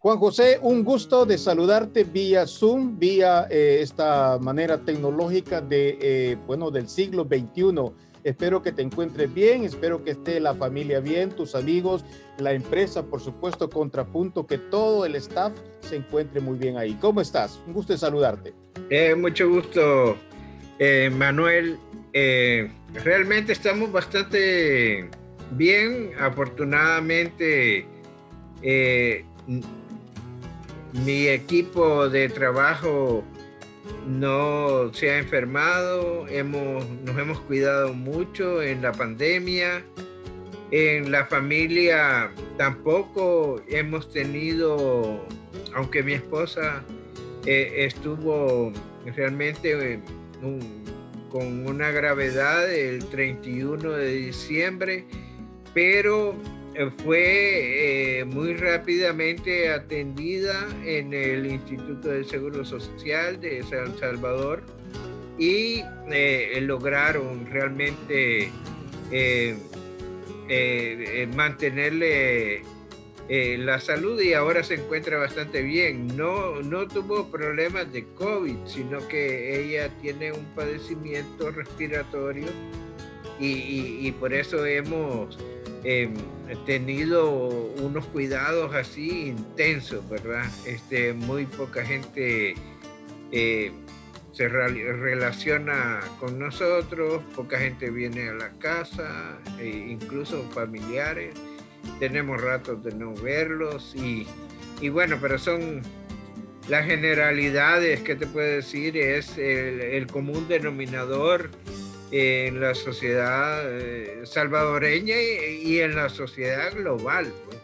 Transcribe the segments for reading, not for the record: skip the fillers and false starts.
Juan José, un gusto de saludarte vía Zoom, vía esta manera tecnológica del siglo XXI. Espero que te encuentres bien, espero que esté la familia bien, tus amigos, la empresa, por supuesto, Contrapunto, que todo el staff se encuentre muy bien ahí. ¿Cómo estás? Un gusto de saludarte. Mucho gusto, Manuel. Realmente estamos bastante bien, afortunadamente. Mi equipo de trabajo no se ha enfermado, nos hemos cuidado mucho en la pandemia. En la familia tampoco hemos tenido, aunque mi esposa estuvo realmente con una gravedad el 31 de diciembre, pero fue muy rápidamente atendida en el Instituto del Seguro Social de San Salvador y lograron realmente mantenerle la salud y ahora se encuentra bastante bien. No tuvo problemas de COVID, sino que ella tiene un padecimiento respiratorio y por eso hemos tenido unos cuidados así intensos, ¿verdad? Muy poca gente se relaciona con nosotros, poca gente viene a la casa, incluso familiares. Tenemos ratos de no verlos y bueno, pero son las generalidades que te puedo decir, es el común denominador en la sociedad salvadoreña y en la sociedad global, pues.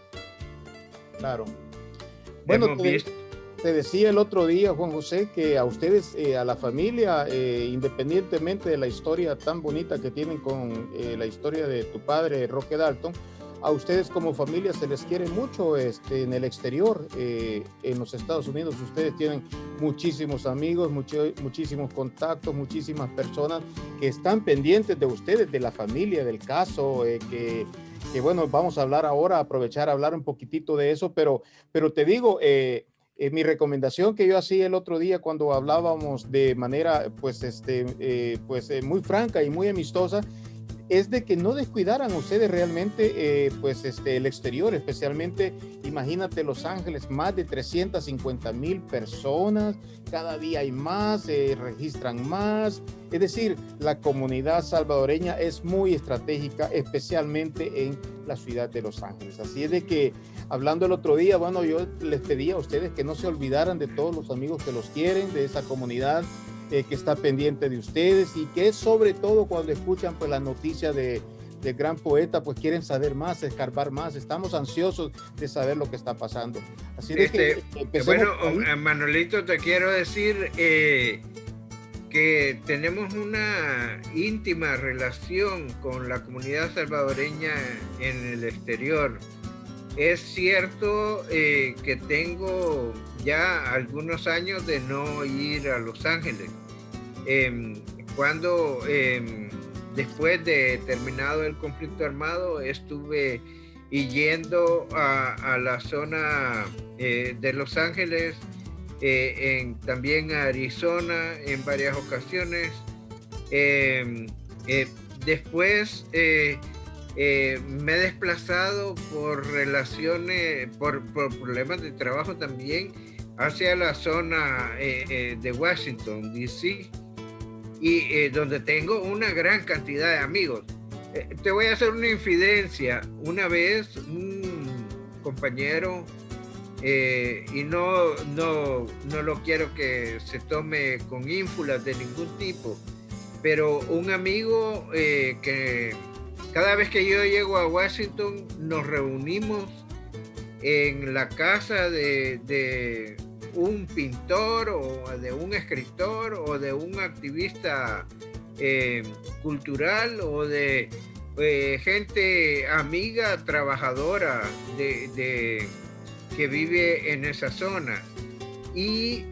Claro. Bueno, te decía el otro día, Juan José, que a ustedes, a la familia, independientemente de la historia tan bonita que tienen con la historia de tu padre, Roque Dalton, a ustedes como familia se les quiere mucho en el exterior, en los Estados Unidos. Ustedes tienen muchísimos amigos, muchísimos contactos, muchísimas personas que están pendientes de ustedes, de la familia, del caso, que bueno, vamos a hablar ahora, aprovechar a hablar un poquitito de eso, pero te digo, mi recomendación que yo hacía el otro día cuando hablábamos de manera muy franca y muy amistosa, es de que no descuidaran ustedes realmente el exterior, especialmente, imagínate Los Ángeles, más de 350,000 personas, cada día hay más, registran más, es decir, la comunidad salvadoreña es muy estratégica, especialmente en la ciudad de Los Ángeles. Así es de que, hablando el otro día, bueno, yo les pedía a ustedes que no se olvidaran de todos los amigos que los quieren, de esa comunidad que está pendiente de ustedes y que sobre todo cuando escuchan pues la noticia del gran poeta, pues quieren saber más, escarbar más. Estamos ansiosos de saber lo que está pasando. Así de que bueno, Manolito, te quiero decir que tenemos una íntima relación con la comunidad salvadoreña en el exterior. Es cierto que tengo ya algunos años de no ir a Los Ángeles. Cuando después de terminado el conflicto armado estuve yendo a la zona de Los Ángeles, también a Arizona en varias ocasiones. Después me he desplazado por relaciones, por problemas de trabajo también, hacia la zona de Washington, D.C., y donde tengo una gran cantidad de amigos. Te voy a hacer una infidencia. Una vez un compañero, y no lo quiero que se tome con ínfulas de ningún tipo, pero un amigo que cada vez que yo llego a Washington nos reunimos en la casa de un pintor o de un escritor o de un activista cultural o de gente amiga, trabajadora que vive en esa zona. Y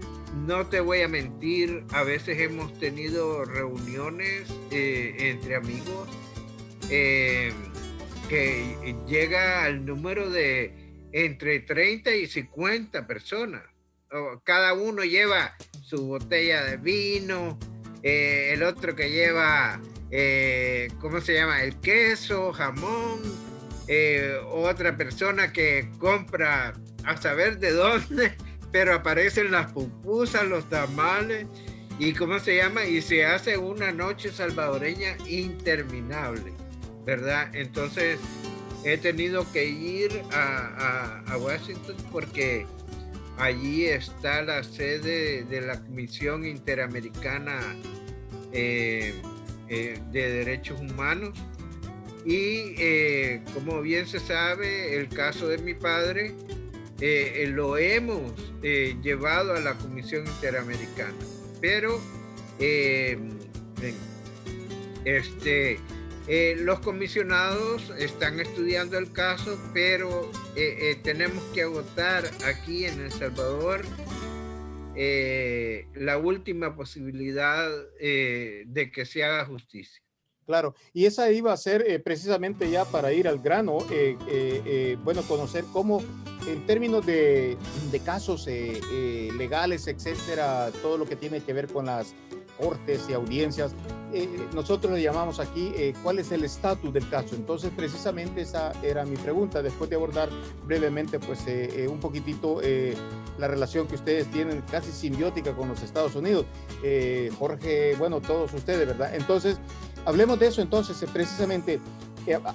no te voy a mentir, a veces hemos tenido reuniones entre amigos que llega al número de entre 30 y 50 personas. Cada uno lleva su botella de vino, el otro que lleva, ¿cómo se llama? El queso, jamón, otra persona que compra a saber de dónde, pero aparecen las pupusas, los tamales, y ¿cómo se llama? Y se hace una noche salvadoreña interminable, ¿verdad? Entonces he tenido que ir a Washington porque allí está la sede de la Comisión Interamericana de Derechos Humanos. Y como bien se sabe, el caso de mi padre lo hemos llevado a la Comisión Interamericana. Pero los comisionados están estudiando el caso, pero tenemos que agotar aquí en El Salvador la última posibilidad de que se haga justicia. Claro, y esa iba a ser precisamente ya para ir al grano, bueno, conocer cómo en términos de casos legales, etcétera, todo lo que tiene que ver con las cortes y audiencias, nosotros le llamamos aquí cuál es el estatus del caso. Entonces, precisamente esa era mi pregunta, después de abordar brevemente, pues, un poquitito la relación que ustedes tienen casi simbiótica con los Estados Unidos. Jorge, bueno, todos ustedes, ¿verdad? Entonces, hablemos de eso. Entonces, precisamente,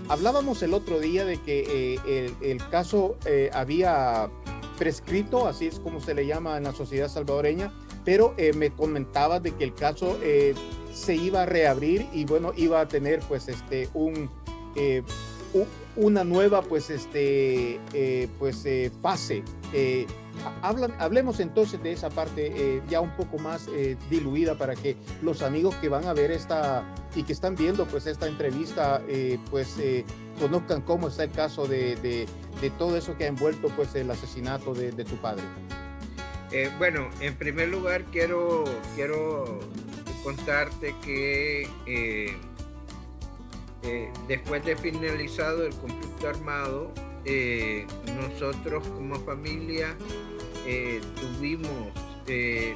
hablábamos el otro día de que el caso había prescrito, así es como se le llama en la sociedad salvadoreña, pero me comentabas de que el caso se iba a reabrir y bueno, iba a tener pues una nueva pues fase. Hablemos entonces de esa parte ya un poco más diluida para que los amigos que van a ver esta y que están viendo pues esta entrevista conozcan cómo está el caso de todo eso que ha envuelto pues el asesinato de tu padre. Bueno, en primer lugar quiero contarte que después de finalizado el conflicto armado, nosotros como familia tuvimos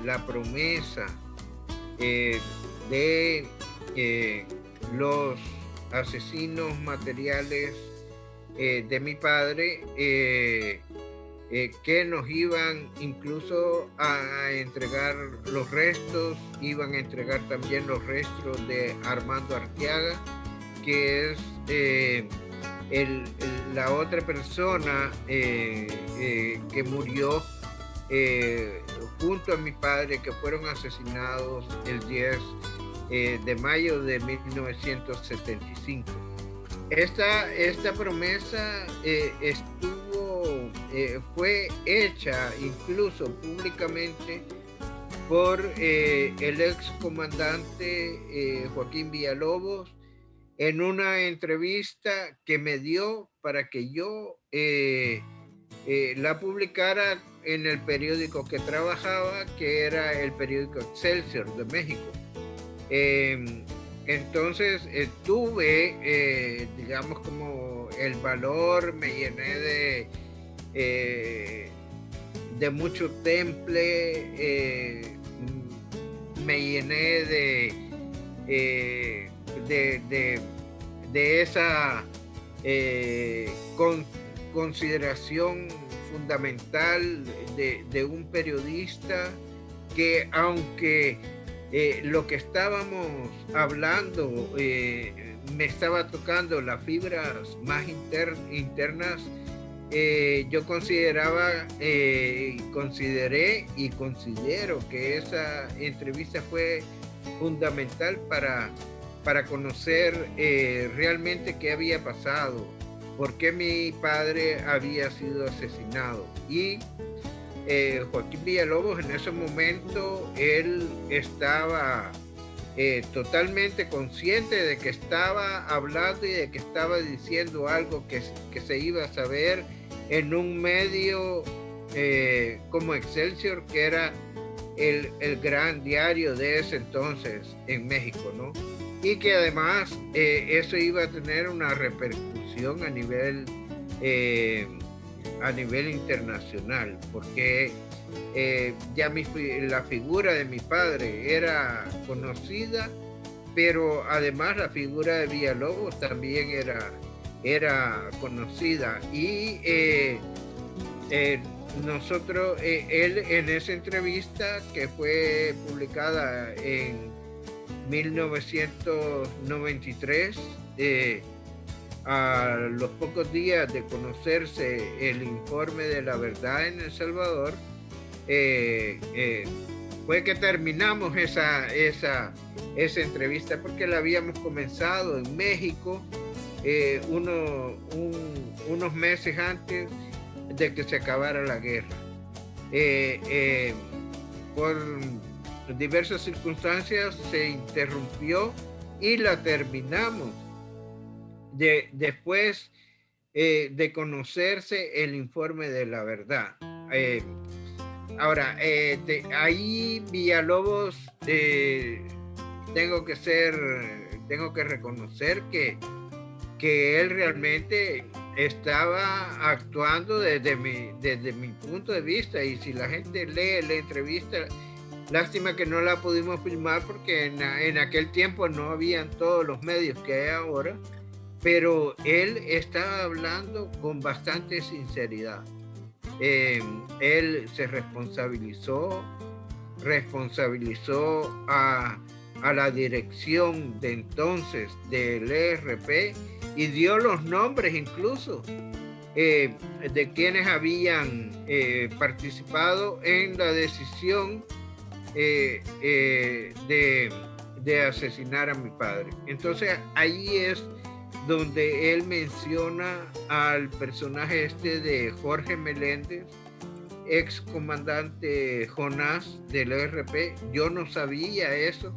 la promesa de los asesinos materiales de mi padre, que nos iban incluso a entregar los restos, iban a entregar también los restos de Armando Arteaga, que es la otra persona que murió junto a mi padre, que fueron asesinados el 10 de mayo de 1975. Esta promesa fue hecha incluso públicamente por el ex comandante Joaquín Villalobos en una entrevista que me dio para que yo la publicara en el periódico que trabajaba, que era el periódico Excelsior de México. Entonces tuve, digamos, como el valor, me llené de mucho temple, me llené de esa consideración fundamental de un periodista que, aunque lo que estábamos hablando me estaba tocando las fibras más internas, yo consideré y considero que esa entrevista fue fundamental para conocer realmente qué había pasado, por qué mi padre había sido asesinado. Y Joaquín Villalobos, en ese momento, él estaba totalmente consciente de que estaba hablando y de que estaba diciendo algo que se iba a saber en un medio como Excelsior, que era el gran diario de ese entonces en México, ¿no? Y que además eso iba a tener una repercusión a nivel a nivel internacional, porque ya la figura de mi padre era conocida, pero además la figura de Villalobos también era conocida. Y nosotros, él en esa entrevista que fue publicada en 1993, a los pocos días de conocerse el informe de la verdad en El Salvador, fue que terminamos esa entrevista, porque la habíamos comenzado en México unos meses antes de que se acabara la guerra. Por diversas circunstancias se interrumpió y la terminamos después de conocerse el informe de la verdad. Ahora, ahí Villalobos, tengo que reconocer que él realmente estaba actuando desde mi punto de vista, y si la gente lee la entrevista, lástima que no la pudimos filmar porque en aquel tiempo no habían todos los medios que hay ahora, pero él estaba hablando con bastante sinceridad. Él se responsabilizó a la dirección de entonces del ERP y dio los nombres incluso de quienes habían participado en la decisión de asesinar a mi padre. Entonces ahí es donde él menciona al personaje de Jorge Meléndez, ex comandante Jonás del ERP. Yo no sabía eso.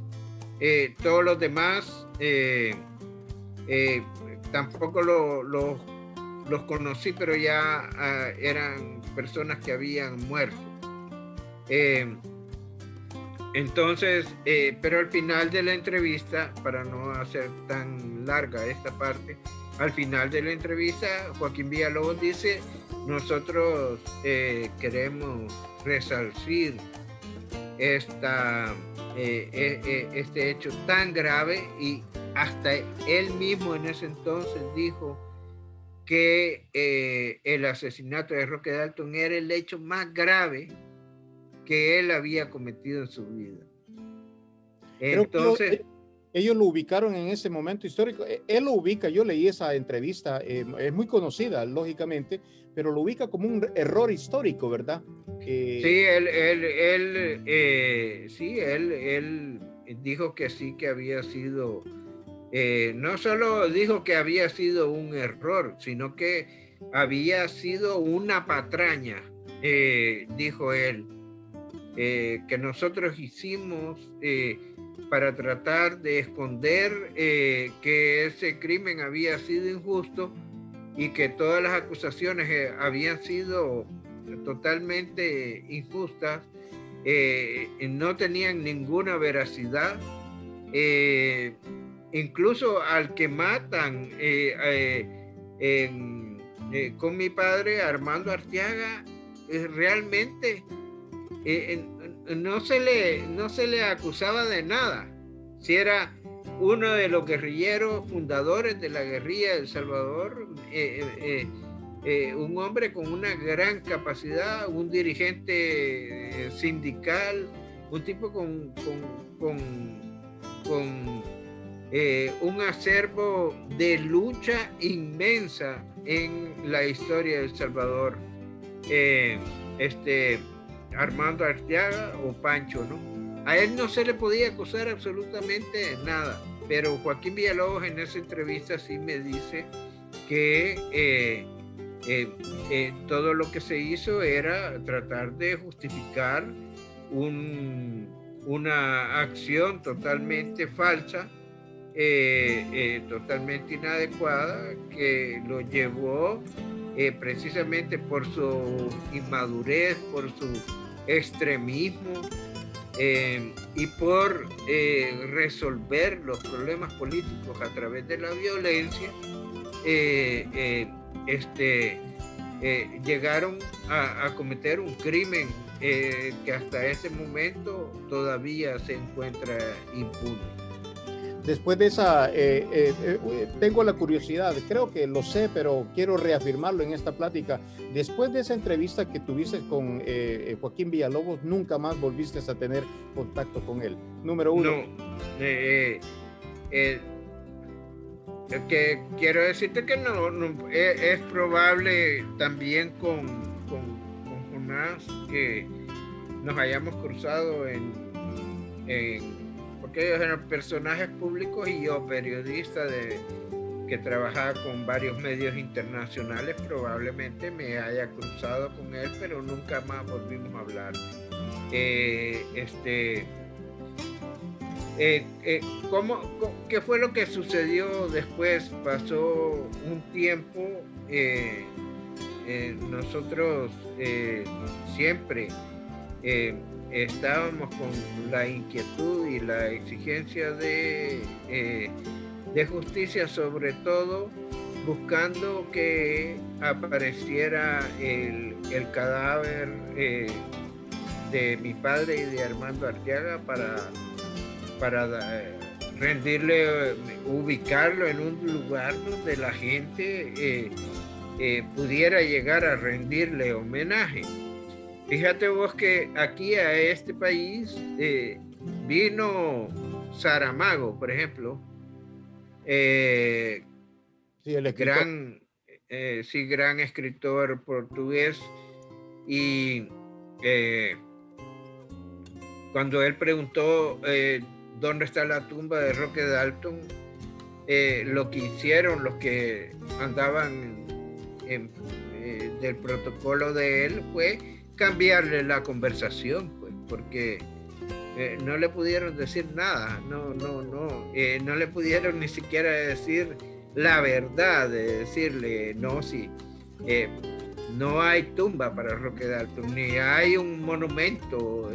Todos los demás tampoco los conocí, pero ya eran personas que habían muerto. Entonces, pero al final de la entrevista, para no hacer tan larga esta parte, al final de la entrevista, Joaquín Villalobos dice: nosotros queremos resarcir este hecho tan grave, y hasta él mismo en ese entonces dijo que el asesinato de Roque Dalton era el hecho más grave que él había cometido en su vida. Entonces, ellos lo ubicaron en ese momento histórico. Él lo ubica, yo leí esa entrevista, es muy conocida, lógicamente, pero lo ubica como un error histórico, ¿verdad? Sí, él dijo que sí, que había sido, no solo dijo que había sido un error, sino que había sido una patraña, dijo él. Que nosotros hicimos para tratar de esconder que ese crimen había sido injusto y que todas las acusaciones habían sido totalmente injustas, no tenían ninguna veracidad. Incluso al que matan con mi padre, Armando Arteaga, realmente no se le acusaba de nada. Si era uno de los guerrilleros fundadores de la guerrilla de El Salvador, un hombre con una gran capacidad, un dirigente sindical, un tipo con un acervo de lucha inmensa en la historia de El Salvador. Armando Arteaga o Pancho, ¿no? A él no se le podía acusar absolutamente nada, pero Joaquín Villalobos en esa entrevista sí me dice que todo lo que se hizo era tratar de justificar una acción totalmente falsa, totalmente inadecuada, que lo llevó precisamente por su inmadurez, por su extremismo y por resolver los problemas políticos a través de la violencia, llegaron a cometer un crimen que hasta ese momento todavía se encuentra impune. Después de esa, tengo la curiosidad, creo que lo sé, pero quiero reafirmarlo en esta plática. Después de esa entrevista que tuviste con Joaquín Villalobos, nunca más volviste a tener contacto con él. Número uno. No, que quiero decirte que no, es probable también con Jonás que nos hayamos cruzado porque ellos eran personajes públicos y yo periodista que trabajaba con varios medios internacionales, probablemente me haya cruzado con él, pero nunca más volvimos a hablar. ¿Qué fue lo que sucedió después? Pasó un tiempo, nosotros siempre estábamos con la inquietud y la exigencia de justicia, sobre todo buscando que apareciera el cadáver de mi padre y de Armando Arteaga para rendirle, ubicarlo en un lugar donde la gente pudiera llegar a rendirle homenaje. Fíjate vos que aquí a este país vino Saramago, por ejemplo, sí, el gran escritor portugués, y cuando él preguntó dónde está la tumba de Roque Dalton, lo que hicieron los que andaban del protocolo de él fue cambiarle la conversación, pues, porque no le pudieron decir nada, no le pudieron ni siquiera decir la verdad, de decirle, no, sí, no hay tumba para Roque Dalton, ni hay un monumento,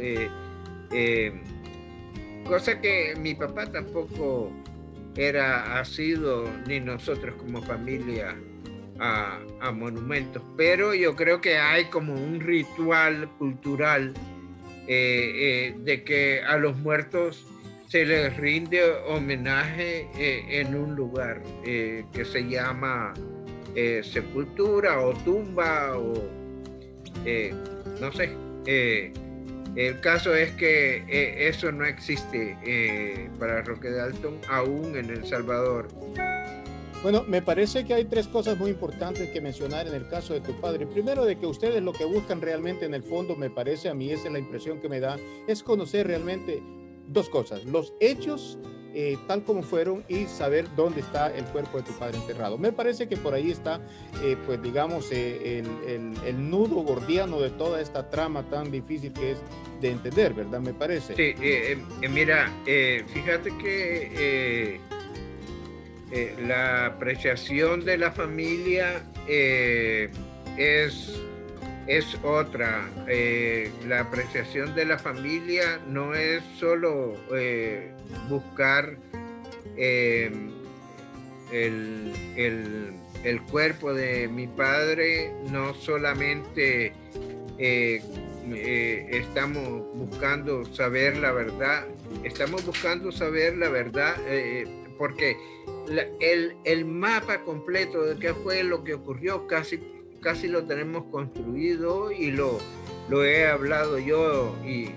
cosa que mi papá tampoco era asiduo, ni nosotros como familia, a monumentos, pero yo creo que hay como un ritual cultural de que a los muertos se les rinde homenaje en un lugar que se llama sepultura o tumba o no sé. El caso es que eso no existe para Roque Dalton aún en El Salvador. Bueno, me parece que hay tres cosas muy importantes que mencionar en el caso de tu padre. Primero, de que ustedes lo que buscan realmente en el fondo, me parece, a mí esa es la impresión que me da, es conocer realmente dos cosas: los hechos tal como fueron y saber dónde está el cuerpo de tu padre enterrado. Me parece que por ahí está, pues digamos, el nudo gordiano de toda esta trama tan difícil que es de entender, ¿verdad? Me parece. Sí, mira, fíjate que la apreciación de la familia es otra. La apreciación de la familia no es solo buscar el cuerpo de mi padre, no solamente estamos buscando saber la verdad, porque el mapa completo de qué fue lo que ocurrió casi lo tenemos construido y lo he hablado yo y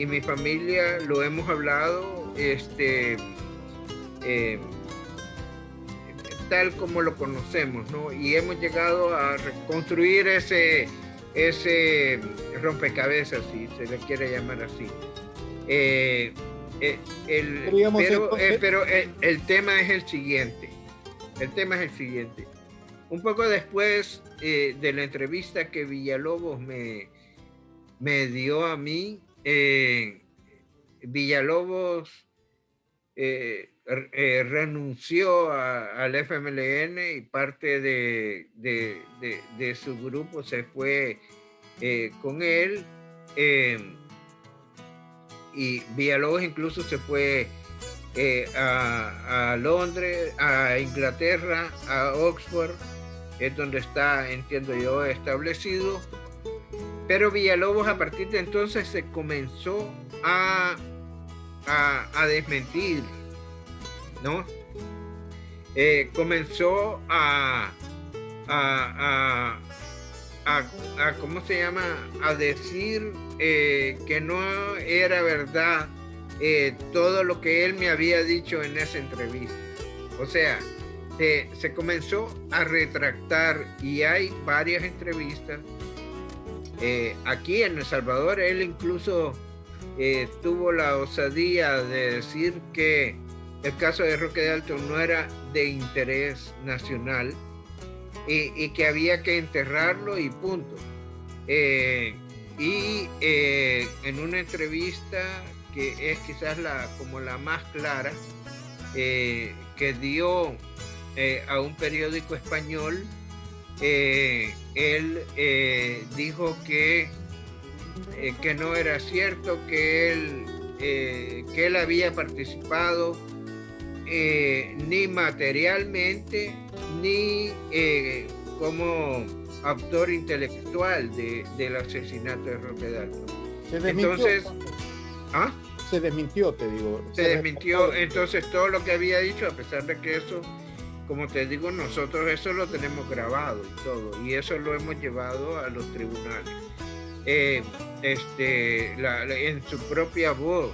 mi familia lo hemos hablado tal como lo conocemos, ¿no? Y hemos llegado a reconstruir ese rompecabezas, si se le quiere llamar así. Pero el tema es el siguiente. Un poco después de la entrevista que Villalobos me dio a mí, Villalobos renunció al FMLN y parte de su grupo se fue con él. Y Villalobos incluso se fue a Londres, a Inglaterra, a Oxford, es donde está, entiendo yo, establecido. Pero Villalobos a partir de entonces se comenzó a desmentir, ¿no? Comenzó a ¿cómo se llama? A decir que no era verdad todo lo que él me había dicho en esa entrevista. O sea, se comenzó a retractar y hay varias entrevistas. Aquí en El Salvador, él incluso tuvo la osadía de decir que el caso de Roque Dalton no era de interés nacional y que había que enterrarlo y punto. En una entrevista que es quizás como la más clara, que dio a un periódico español, él dijo que no era cierto, que él había participado ni materialmente ni como autor intelectual del asesinato de Roque Dalton. Entonces, ¿ah? Se desmintió, te digo. Se desmintió entonces todo lo que había dicho, a pesar de que eso, como te digo, nosotros eso lo tenemos grabado y todo, y eso lo hemos llevado a los tribunales. En su propia voz,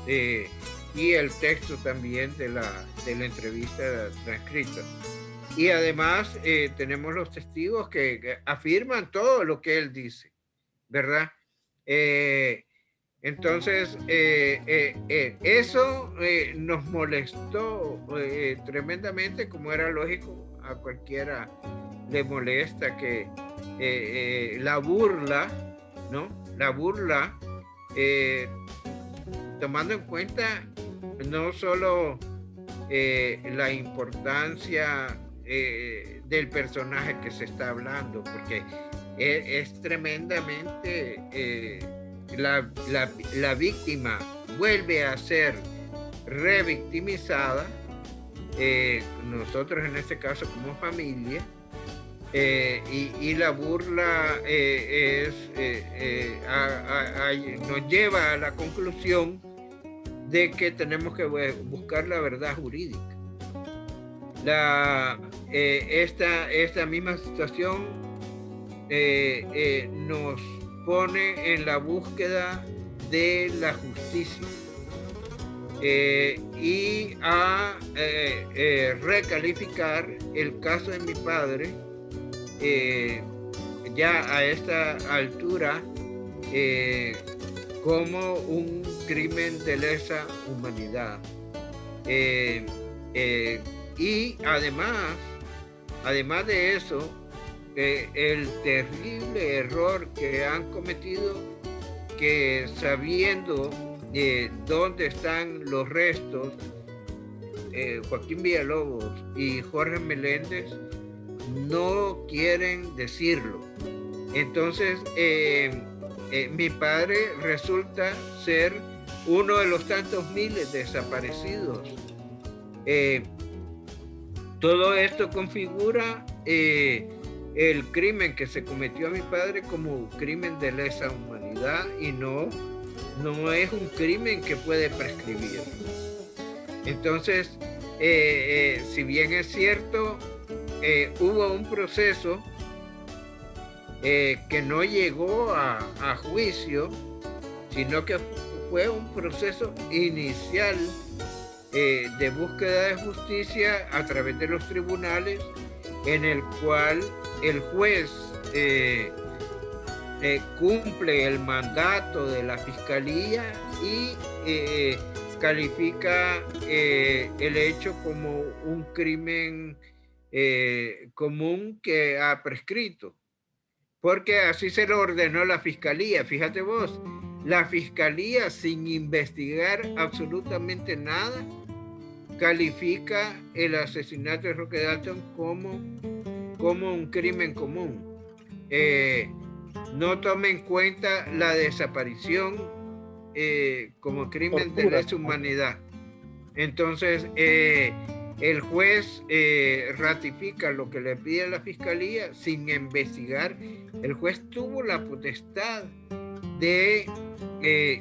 y el texto también de la entrevista transcrita. Y además tenemos los testigos que afirman todo lo que él dice, ¿verdad? Entonces, eso nos molestó tremendamente, como era lógico, a cualquiera le molesta que la burla, ¿no? La burla, tomando en cuenta no solo la importancia del personaje que se está hablando, porque es tremendamente... La víctima vuelve a ser revictimizada, nosotros en este caso como familia, y la burla nos lleva a la conclusión de que tenemos que buscar la verdad jurídica. Esta misma situación nos pone en la búsqueda de la justicia y a recalificar el caso de mi padre ya a esta altura como un crimen de lesa humanidad. Y además de eso, el terrible error que han cometido, que sabiendo dónde están los restos, Joaquín Villalobos y Jorge Meléndez no quieren decirlo. Entonces, mi padre resulta ser uno de los tantos miles desaparecidos. Todo esto configura el crimen que se cometió a mi padre como crimen de lesa humanidad y no es un crimen que puede prescribir. Entonces, si bien es cierto, hubo un proceso que no llegó a juicio, sino que fue un proceso inicial de búsqueda de justicia a través de los tribunales, en el cual el juez cumple el mandato de la fiscalía y califica el hecho como un crimen común que ha prescrito, porque así se lo ordenó la fiscalía. Fíjate vos, la fiscalía, sin investigar absolutamente nada, califica el asesinato de Roque Dalton como un crimen común. No toma en cuenta la desaparición como crimen de lesa humanidad. Entonces, el juez ratifica lo que le pide la fiscalía sin investigar. El juez tuvo la potestad de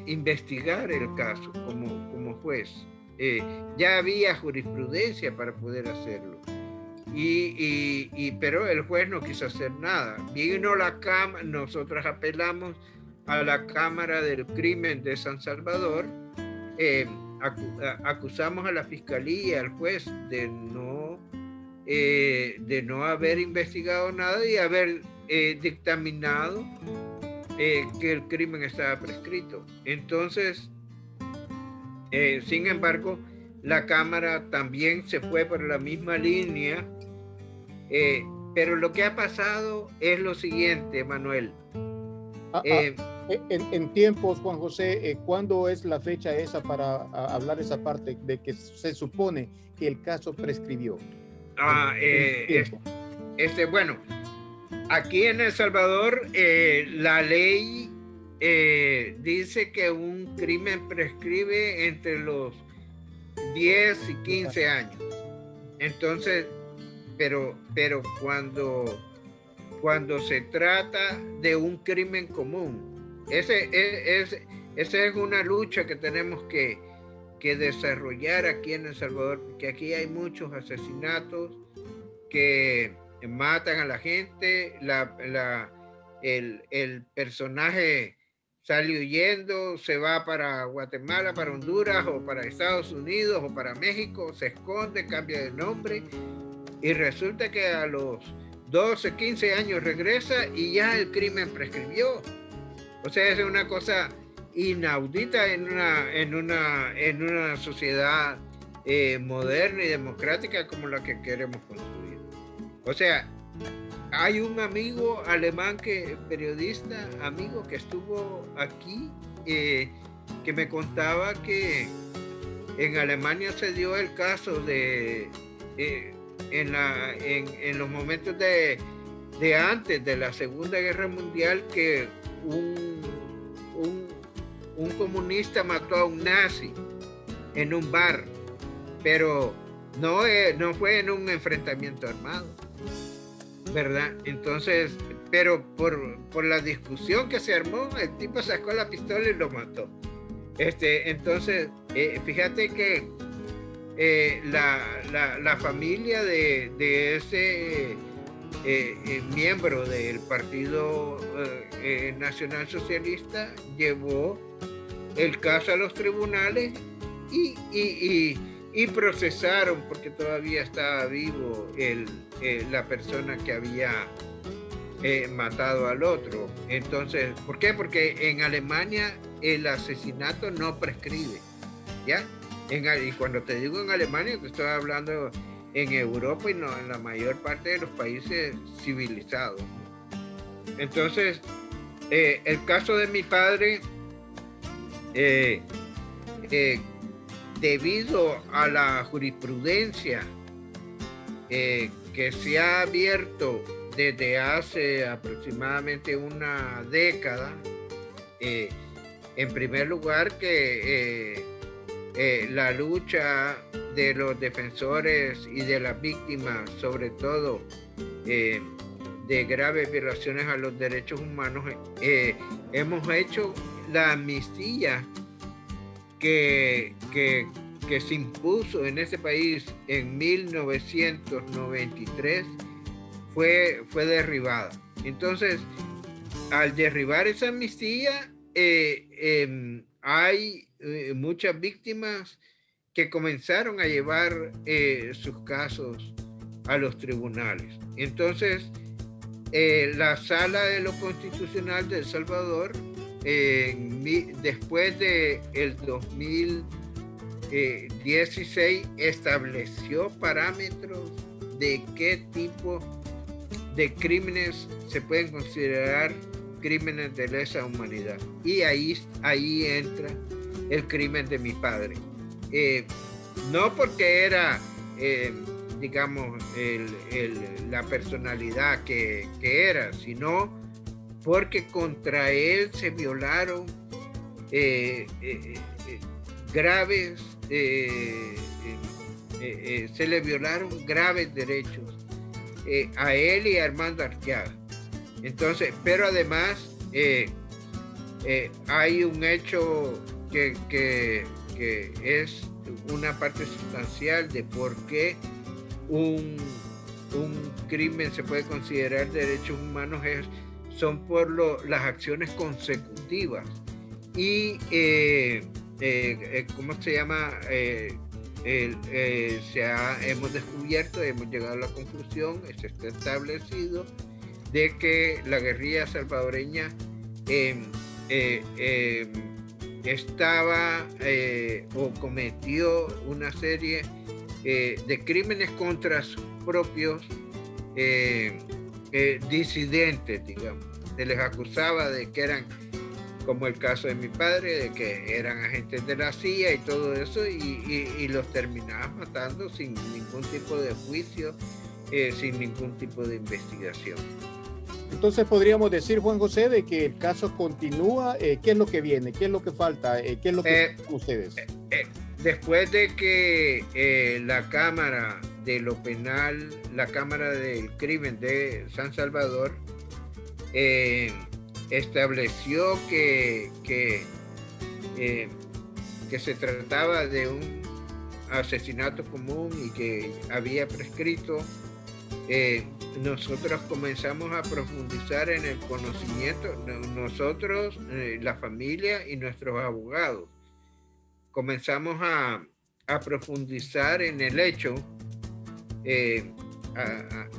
investigar el caso como juez. Ya había jurisprudencia para poder hacerlo. Pero el juez no quiso hacer nada. Vino la Cámara, nosotros apelamos a la Cámara del Crimen de San Salvador, acusamos a la fiscalía, al juez de no haber investigado nada y haber dictaminado que el crimen estaba prescrito. Entonces, sin embargo, la Cámara también se fue por la misma línea, pero lo que ha pasado es lo siguiente, Manuel. En tiempos, Juan José, ¿cuándo es la fecha esa para hablar esa parte de que se supone que el caso prescribió? Bueno, aquí en El Salvador la ley dice que un crimen prescribe entre los 10 y 15 años. Entonces, pero cuando se trata de un crimen común, esa es una lucha que tenemos que desarrollar aquí en El Salvador, porque aquí hay muchos asesinatos que matan a la gente, el personaje sale huyendo, se va para Guatemala, para Honduras o para Estados Unidos o para México, se esconde, cambia de nombre y resulta que a los 12, 15 años regresa y ya el crimen prescribió. O sea, es una cosa inaudita en una sociedad moderna y democrática como la que queremos construir. O sea, hay un amigo alemán, periodista, amigo que estuvo aquí, que me contaba que en Alemania se dio el caso de en los momentos de antes de la Segunda Guerra Mundial, que un comunista mató a un nazi en un bar, pero no fue en un enfrentamiento armado, ¿verdad? Entonces, pero por la discusión que se armó, el tipo sacó la pistola y lo mató. Entonces, fíjate que la familia de ese miembro del Partido Nacional Socialista llevó el caso a los tribunales y procesaron, porque todavía estaba vivo la persona que había matado al otro. Entonces, ¿por qué? Porque en Alemania el asesinato no prescribe, ¿ya? Y cuando te digo en Alemania, te estoy hablando en Europa y no en la mayor parte de los países civilizados. Entonces, el caso de mi padre, debido a la jurisprudencia que se ha abierto desde hace aproximadamente una década, en primer lugar que la lucha de los defensores y de las víctimas, sobre todo de graves violaciones a los derechos humanos, hemos hecho la amnistía que se impuso en ese país en 1993 fue derribada. Entonces, al derribar esa amnistía, hay muchas víctimas que comenzaron a llevar sus casos a los tribunales. Entonces, la Sala de lo Constitucional de El Salvador, después del 2016, estableció parámetros de qué tipo de crímenes se pueden considerar crímenes de lesa humanidad. Y ahí entra el crimen de mi padre. No porque era, digamos, la personalidad que era, sino porque contra él se violaron graves se le violaron graves derechos a él y a Armando Arteaga. Entonces, pero además hay un hecho que es una parte sustancial de por qué un crimen se puede considerar derechos humanos, son por las acciones consecutivas. Y, ¿cómo se llama? Hemos descubierto, hemos llegado a la conclusión, se está establecido de que la guerrilla salvadoreña estaba o cometió una serie de crímenes contra sus propios disidentes, digamos. Se les acusaba de que eran, como el caso de mi padre, de que eran agentes de la CIA y todo eso, y los terminaban matando sin ningún tipo de juicio, sin ningún tipo de investigación. Entonces podríamos decir, Juan José, de que el caso continúa. ¿Qué es lo que viene? ¿Qué es lo que falta? ¿Qué es lo que ustedes? Después de que la Cámara de lo Penal, la Cámara del Crimen de San Salvador, estableció que se trataba de un asesinato común y que había prescrito, nosotros comenzamos a profundizar en el conocimiento, nosotros, la familia y nuestros abogados, comenzamos a profundizar en el hecho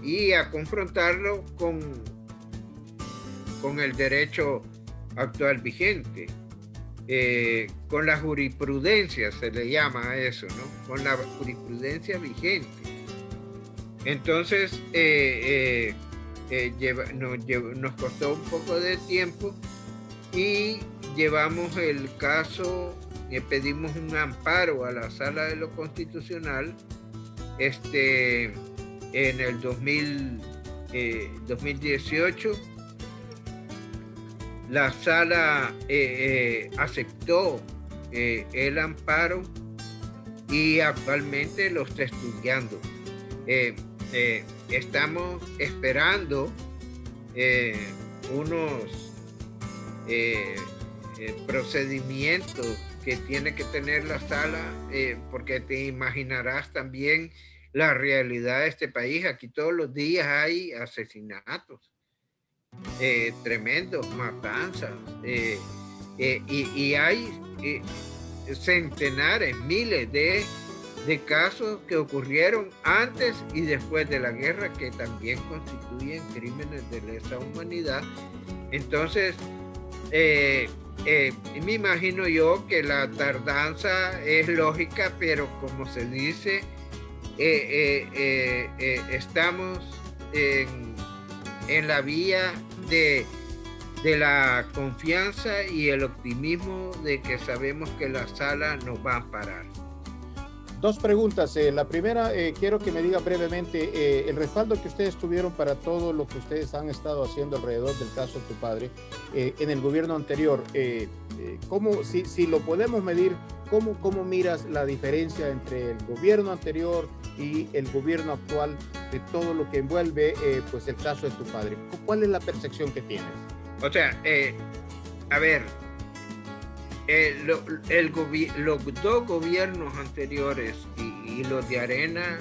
y a confrontarlo con el derecho actual vigente, con la jurisprudencia, se le llama a eso, ¿no? Con la jurisprudencia vigente. Entonces, nos costó un poco de tiempo y llevamos el caso, pedimos un amparo a la Sala de lo Constitucional en el 2018. La Sala aceptó el amparo y actualmente lo está estudiando. Estamos esperando unos procedimientos que tiene que tener la Sala, porque te imaginarás también la realidad de este país. Aquí todos los días hay asesinatos, tremendos, matanzas, y hay centenares, miles de casos que ocurrieron antes y después de la guerra, que también constituyen crímenes de lesa humanidad. Entonces, me imagino yo que la tardanza es lógica, pero como se dice, estamos en la vía de la confianza y el optimismo de que sabemos que la Sala nos va a amparar. Dos preguntas. La primera, quiero que me diga brevemente el respaldo que ustedes tuvieron para todo lo que ustedes han estado haciendo alrededor del caso de tu padre en el gobierno anterior. ¿Cómo, si lo podemos medir, cómo miras la diferencia entre el gobierno anterior y el gobierno actual de todo lo que envuelve pues el caso de tu padre? ¿Cuál es la percepción que tienes? O sea, a ver, los dos gobiernos anteriores y los de Arena,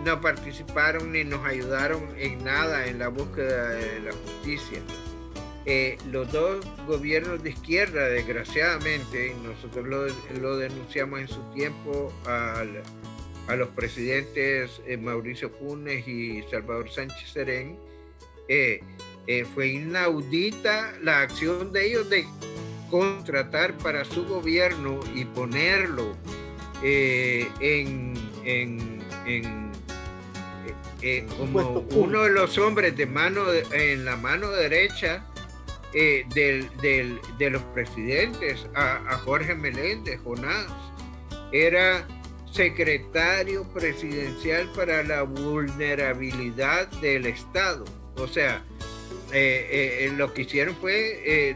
no participaron ni nos ayudaron en nada en la búsqueda de la justicia. Los dos gobiernos de izquierda, desgraciadamente, nosotros lo denunciamos en su tiempo a los presidentes Mauricio Funes y Salvador Sánchez Serén, fue inaudita la acción de ellos de contratar para su gobierno y ponerlo como uno de los hombres en la mano derecha de los presidentes, a Jorge Meléndez Jonás. Era secretario presidencial para la vulnerabilidad del Estado. O sea, lo que hicieron fue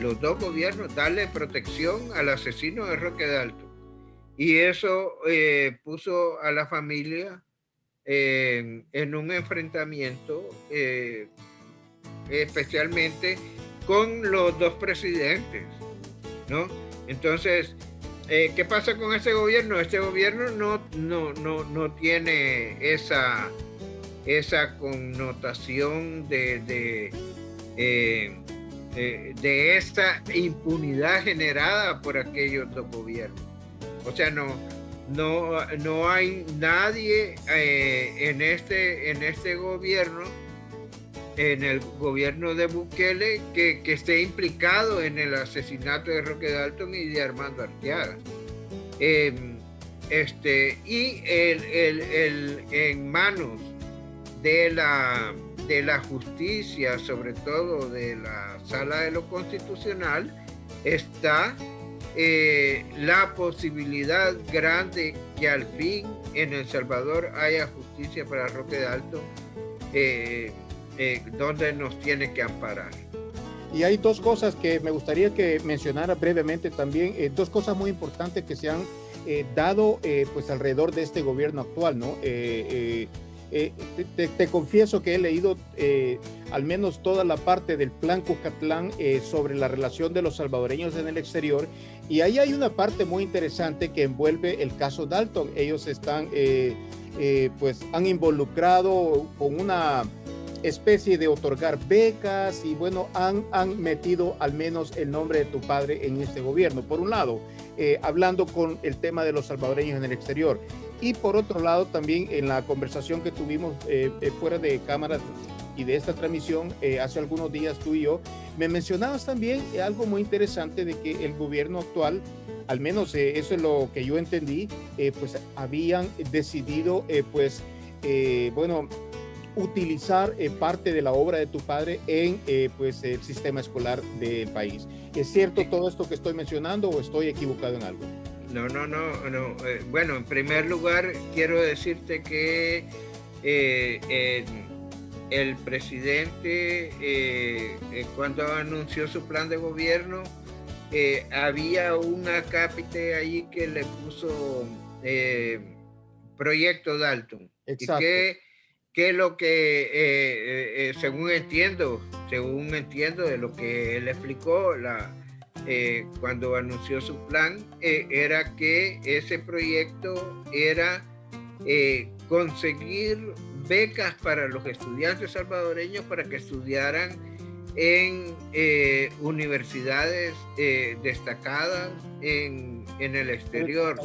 los dos gobiernos darle protección al asesino de Roque Dalton. Y eso puso a la familia en un enfrentamiento, especialmente con los dos presidentes, ¿no? Entonces, ¿qué pasa con este gobierno? Este gobierno no tiene esa connotación de esta impunidad generada por aquellos dos gobiernos. O sea, no hay nadie en este gobierno, en el gobierno de Bukele, que esté implicado en el asesinato de Roque Dalton y de Armando Arteaga. Y en manos de la justicia, sobre todo de la Sala de lo Constitucional, está la posibilidad grande que al fin en El Salvador haya justicia para Roque Dalton, donde nos tiene que amparar. Y hay dos cosas que me gustaría que mencionara brevemente también, dos cosas muy importantes que se han dado pues alrededor de este gobierno actual, ¿no? Te confieso que he leído al menos toda la parte del Plan Cuscatlán sobre la relación de los salvadoreños en el exterior, y ahí hay una parte muy interesante que envuelve el caso Dalton. Ellos están, pues han involucrado con una especie de otorgar becas y bueno, han metido al menos el nombre de tu padre en este gobierno. Por un lado, hablando con el tema de los salvadoreños en el exterior. Y por otro lado, también en la conversación que tuvimos fuera de cámara y de esta transmisión hace algunos días tú y yo, me mencionabas también algo muy interesante de que el gobierno actual, al menos eso es lo que yo entendí, pues habían decidido, bueno, utilizar parte de la obra de tu padre en pues el sistema escolar del país. ¿Es cierto todo esto que estoy mencionando o estoy equivocado en algo? No. Bueno, en primer lugar, quiero decirte que el presidente, cuando anunció su plan de gobierno, había un acápite ahí que le puso Proyecto Dalton. Exacto. Y que lo que, según entiendo de lo que él explicó, cuando anunció su plan, era que ese proyecto era conseguir becas para los estudiantes salvadoreños para que estudiaran en universidades destacadas en el exterior,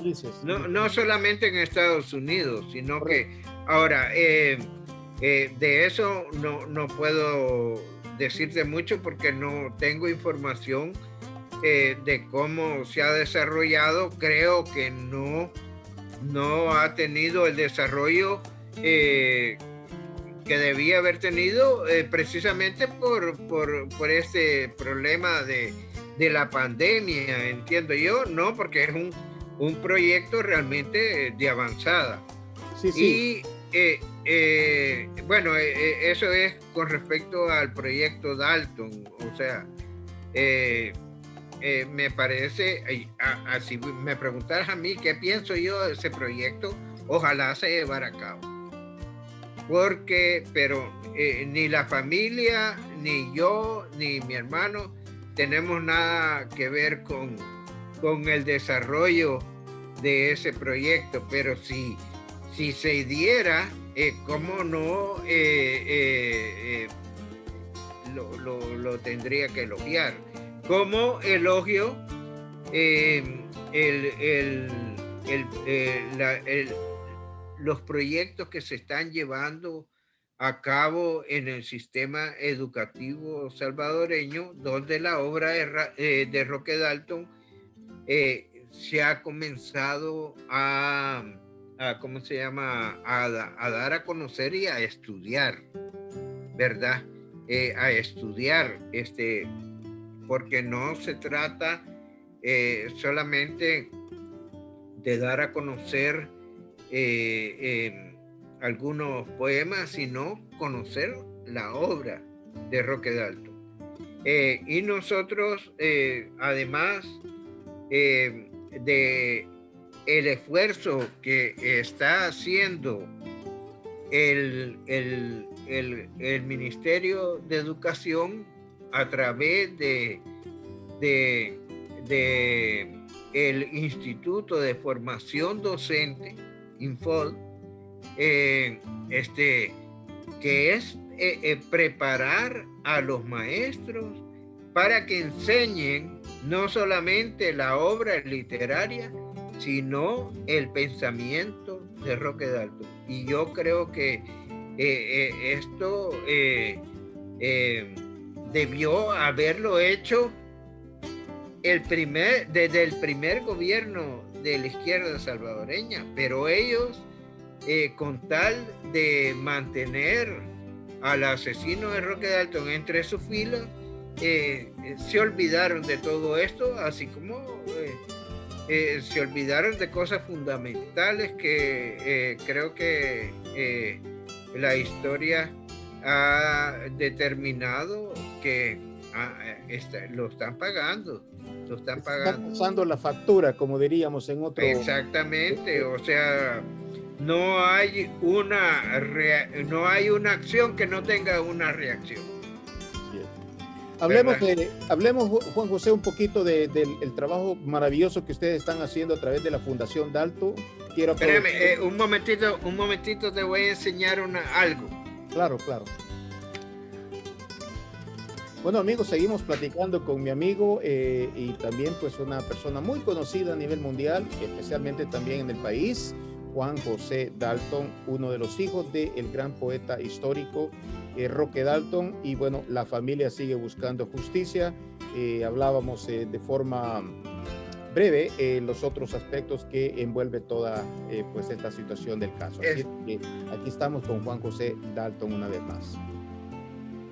no solamente en Estados Unidos, sino que ahora de eso no puedo decirte mucho porque no tengo información de cómo se ha desarrollado. Creo que no ha tenido el desarrollo que debía haber tenido, precisamente por este problema de la pandemia, entiendo yo, no, porque es un proyecto realmente de avanzada. Sí. Y bueno, eso es con respecto al proyecto Dalton. O sea, me parece, si me preguntaras a mí qué pienso yo de ese proyecto, ojalá se llevara a cabo. Pero ni la familia, ni yo, ni mi hermano tenemos nada que ver con el desarrollo de ese proyecto, pero si se diera, cómo no lo tendría que elogiar. Como elogio los proyectos que se están llevando a cabo en el sistema educativo salvadoreño, donde la obra de Roque Dalton se ha comenzado a ¿cómo se llama? A dar a conocer y a estudiar, ¿verdad? A estudiar, porque no se trata solamente de dar a conocer algunos poemas, sino conocer la obra de Roque Dalton. Y nosotros, además de el esfuerzo que está haciendo el Ministerio de Educación a través de el Instituto de Formación Docente, INFOD, que es preparar a los maestros para que enseñen no solamente la obra literaria, sino el pensamiento de Roque Dalton. Y yo creo que esto debió haberlo hecho desde el primer gobierno de la izquierda salvadoreña, pero ellos, con tal de mantener al asesino de Roque Dalton entre sus filas, se olvidaron de todo esto, así como se olvidaron de cosas fundamentales que creo que la historia ha determinado que lo están pagando. Están pasando la factura, como diríamos en otro. Exactamente, o sea, no hay una acción que no tenga una reacción. Hablemos, Juan José, un poquito del trabajo maravilloso que ustedes están haciendo a través de la Fundación Dalton. Espérame, un momentito te voy a enseñar algo. Claro. Bueno, amigos, seguimos platicando con mi amigo y también pues una persona muy conocida a nivel mundial, especialmente también en el país, Juan José Dalton, uno de los hijos del gran poeta histórico Roque Dalton. Y bueno, la familia sigue buscando justicia. Hablábamos de forma breve los otros aspectos que envuelve toda pues esta situación del caso. Así que aquí estamos con Juan José Dalton una vez más.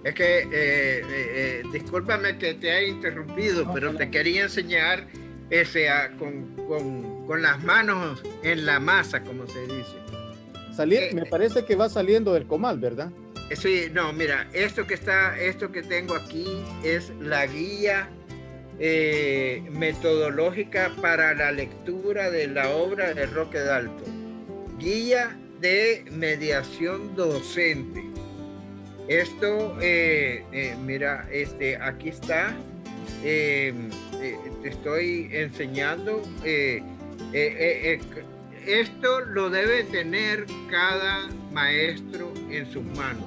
Es que, discúlpame que te haya interrumpido, pero te quería enseñar con las manos en la masa, como se dice. Me parece que va saliendo del comal, ¿verdad? Sí, no, mira, esto que tengo aquí es la guía metodológica para la lectura de la obra de Roque Dalton. Guía de mediación docente. Esto, mira, aquí está, te estoy enseñando, esto lo debe tener cada maestro en sus manos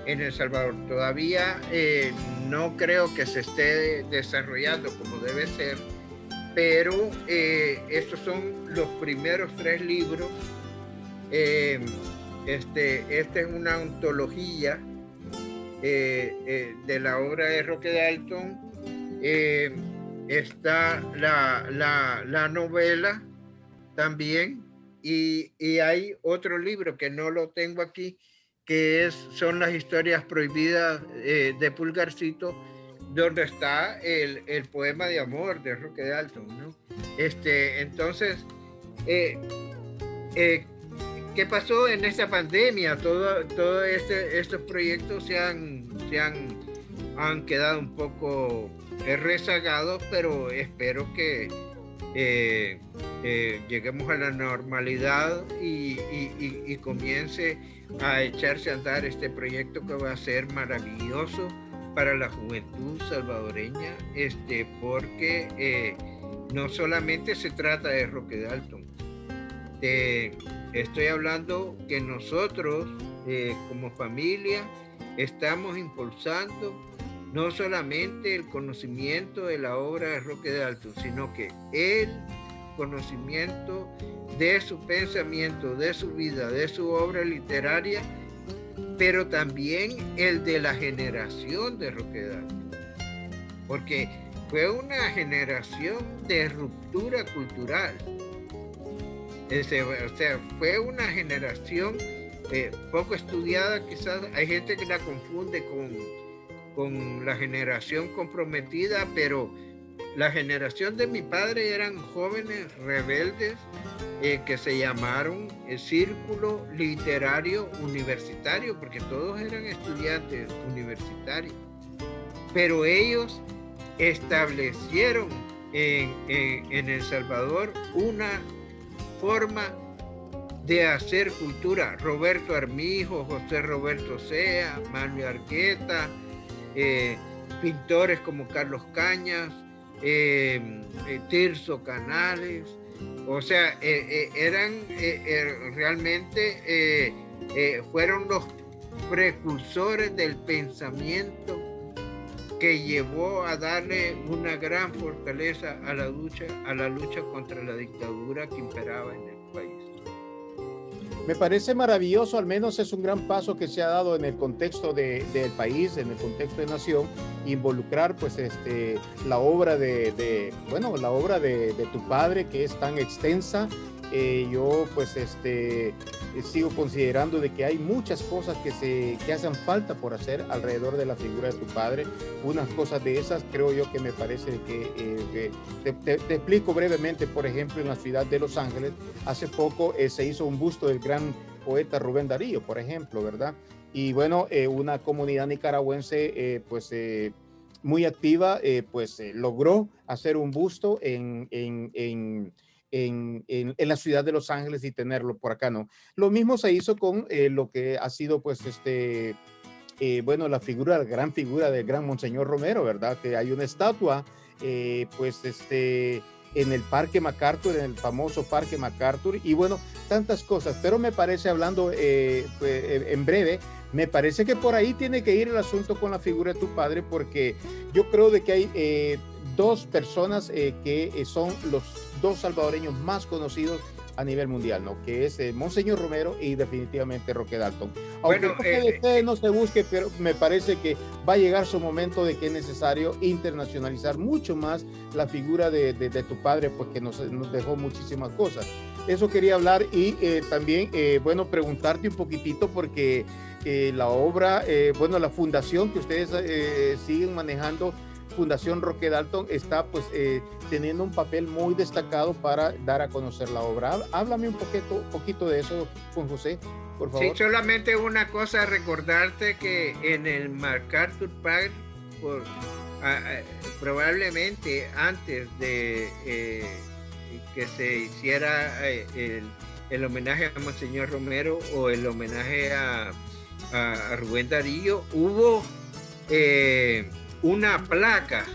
en El Salvador. Todavía no creo que se esté desarrollando como debe ser, pero estos son los primeros 3 libros. Esta es una antología de la obra de Roque Dalton. Está la novela también, y hay otro libro que no lo tengo aquí, que son las historias prohibidas de Pulgarcito, donde está el poema de amor de Roque Dalton, ¿no? Entonces, ¿qué pasó en esta pandemia? Todo estos proyectos han quedado un poco rezagados, pero espero que lleguemos a la normalidad y comience a echarse a andar este proyecto que va a ser maravilloso para la juventud salvadoreña, porque no solamente se trata de Roque Dalton. Estoy hablando que nosotros como familia estamos impulsando no solamente el conocimiento de la obra de Roque Dalton, sino que el conocimiento de su pensamiento, de su vida, de su obra literaria, pero también el de la generación de Roque Dalton, porque fue una generación de ruptura cultural. O sea, fue una generación poco estudiada, quizás hay gente que la confunde con la generación comprometida, pero la generación de mi padre eran jóvenes rebeldes que se llamaron Círculo Literario Universitario, porque todos eran estudiantes universitarios. Pero ellos establecieron en El Salvador una forma de hacer cultura. Roberto Armijo, José Roberto Sea, Manuel Argueta, pintores como Carlos Cañas, Tirso Canales, o sea, eran realmente fueron los precursores del pensamiento que llevó a darle una gran fortaleza a la lucha contra la dictadura que imperaba en el país. Me parece maravilloso, al menos es un gran paso que se ha dado en el contexto del país, en el contexto de nación, involucrar pues la obra la obra de tu padre, que es tan extensa. Yo pues sigo considerando de que hay muchas cosas que hacen falta por hacer alrededor de la figura de tu padre. Unas cosas de esas creo yo que me parece que te explico brevemente. Por ejemplo, en la ciudad de Los Ángeles hace poco se hizo un busto del gran poeta Rubén Darío, por ejemplo, ¿verdad? Y bueno, una comunidad nicaragüense muy activa logró hacer un busto en la ciudad de Los Ángeles y tenerlo por acá, ¿no? Lo mismo se hizo con lo que ha sido, pues, la gran figura del gran Monseñor Romero, ¿verdad? Que hay una estatua, en el Parque MacArthur, en el famoso Parque MacArthur, y bueno, tantas cosas. Pero me parece, hablando en breve, me parece que por ahí tiene que ir el asunto con la figura de tu padre, porque yo creo de que hay dos personas que son los dos salvadoreños más conocidos a nivel mundial, ¿no? Que es Monseñor Romero y definitivamente Roque Dalton. Aunque ustedes no se busque, pero me parece que va a llegar su momento de que es necesario internacionalizar mucho más la figura de tu padre, porque nos dejó muchísimas cosas. Eso quería hablar y también, preguntarte un poquitito, porque la obra, la fundación que ustedes siguen manejando, Fundación Roque Dalton, está pues teniendo un papel muy destacado para dar a conocer la obra. Háblame un poquito de eso, Juan José, por favor. Sí, solamente una cosa, recordarte que en el MacArthur Park, probablemente antes de que se hiciera el homenaje a Monseñor Romero o el homenaje a Rubén Darío, hubo una placa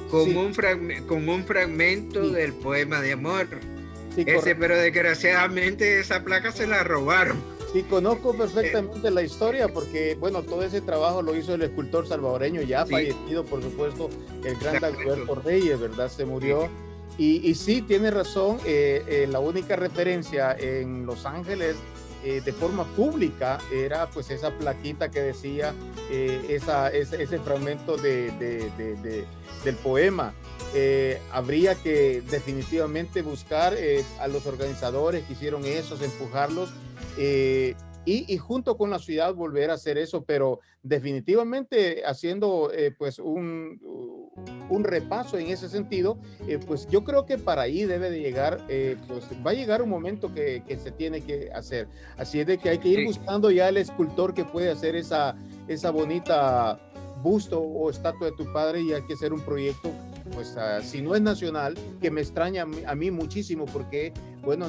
con, sí, con un fragmento, sí, del poema de amor. Sí, pero desgraciadamente esa placa se la robaron. Sí, conozco perfectamente la historia, porque bueno, todo ese trabajo lo hizo el escultor salvadoreño ya, sí, fallecido, por supuesto, el gran Dagoberto Reyes, ¿verdad? Se murió. Sí. Y sí, tiene razón, la única referencia en Los Ángeles de forma pública era pues esa plaquita que decía ese fragmento del poema. Habría que definitivamente buscar a los organizadores que hicieron eso, empujarlos y junto con la ciudad volver a hacer eso, pero definitivamente haciendo pues un repaso en ese sentido, pues yo creo que para ahí debe de llegar, pues va a llegar un momento que se tiene que hacer. Así es de que hay que ir buscando ya el escultor que puede hacer esa bonita busto o estatua de tu padre, y hay que hacer un proyecto, pues si no es nacional, que me extraña a mí muchísimo, porque bueno,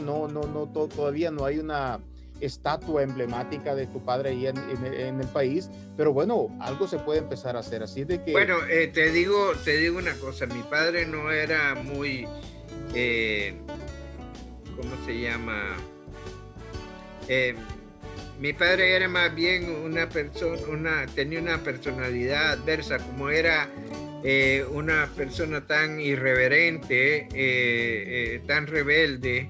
todavía no hay una estatua emblemática de tu padre ahí en el país, pero bueno, algo se puede empezar a hacer. Así de que bueno, te digo una cosa, mi padre no era muy ¿cómo se llama? Mi padre era más bien una persona, tenía una personalidad adversa, como era una persona tan irreverente, tan rebelde.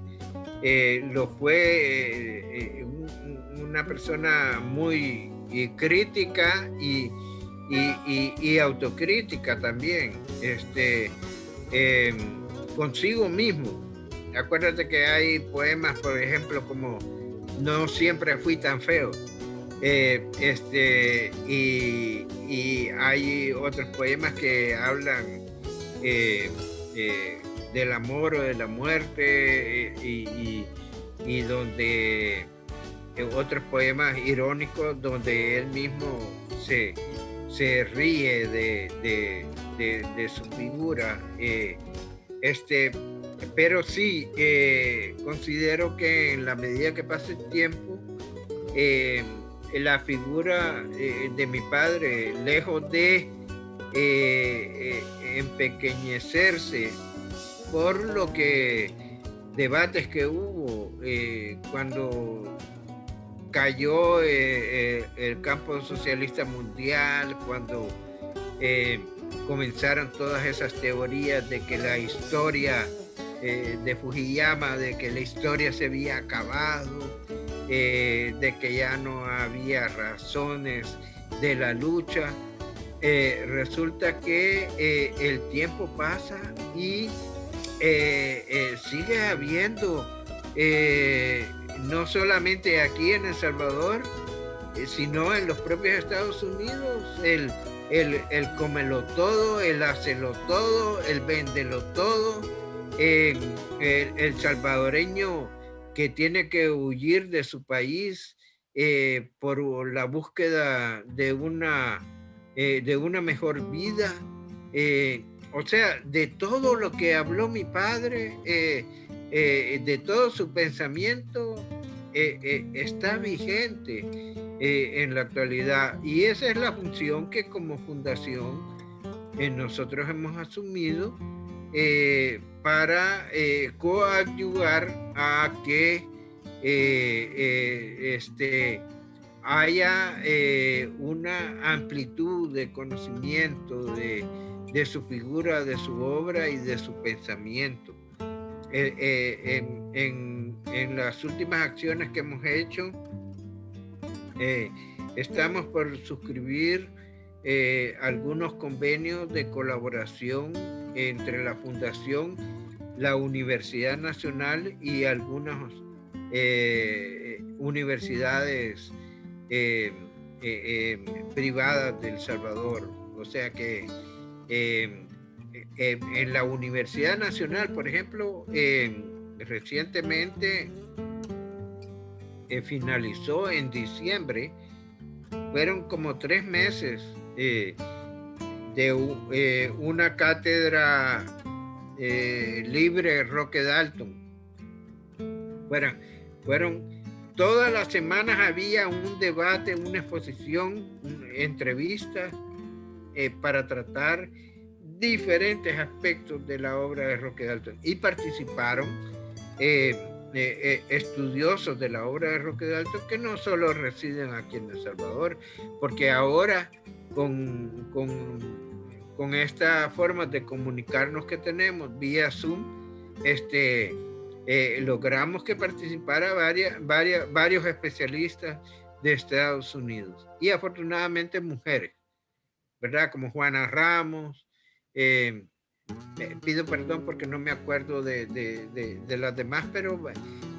Lo fue una persona muy crítica y autocrítica también, consigo mismo. Acuérdate que hay poemas, por ejemplo, como No siempre fui tan feo, y hay otros poemas que hablan del amor o de la muerte, y donde otros poemas irónicos donde él mismo se ríe de su figura. Pero sí, considero que en la medida que pasa el tiempo, la figura de mi padre, lejos de empequeñecerse por lo que debates que hubo cuando cayó el campo socialista mundial, cuando comenzaron todas esas teorías de que la historia de Fujiyama, de que la historia se había acabado, de que ya no había razones de la lucha. Resulta que el tiempo pasa y sigue habiendo, no solamente aquí en El Salvador, sino en los propios Estados Unidos, el cómelo todo, el hacelo todo, el véndelo todo, el salvadoreño que tiene que huir de su país por la búsqueda de una mejor vida. O sea, de todo lo que habló mi padre, de todo su pensamiento, está vigente en la actualidad. Y esa es la función que como fundación nosotros hemos asumido para coadyuvar a que haya una amplitud de conocimiento de su figura, de su obra y de su pensamiento. En las últimas acciones que hemos hecho, estamos por suscribir algunos convenios de colaboración entre la Fundación, la Universidad Nacional y algunas universidades privadas de El Salvador. O sea que en la Universidad Nacional, por ejemplo, recientemente finalizó en diciembre, fueron como 3 meses de una cátedra libre Roque Dalton. Fueron todas las semanas había un debate, una exposición, entrevistas para tratar diferentes aspectos de la obra de Roque Dalton, y participaron estudiosos de la obra de Roque Dalton que no solo residen aquí en El Salvador, porque ahora con esta forma de comunicarnos que tenemos vía Zoom, logramos que participara varios especialistas de Estados Unidos, y afortunadamente mujeres, ¿verdad? Como Juana Ramos. Pido perdón porque no me acuerdo de las demás, pero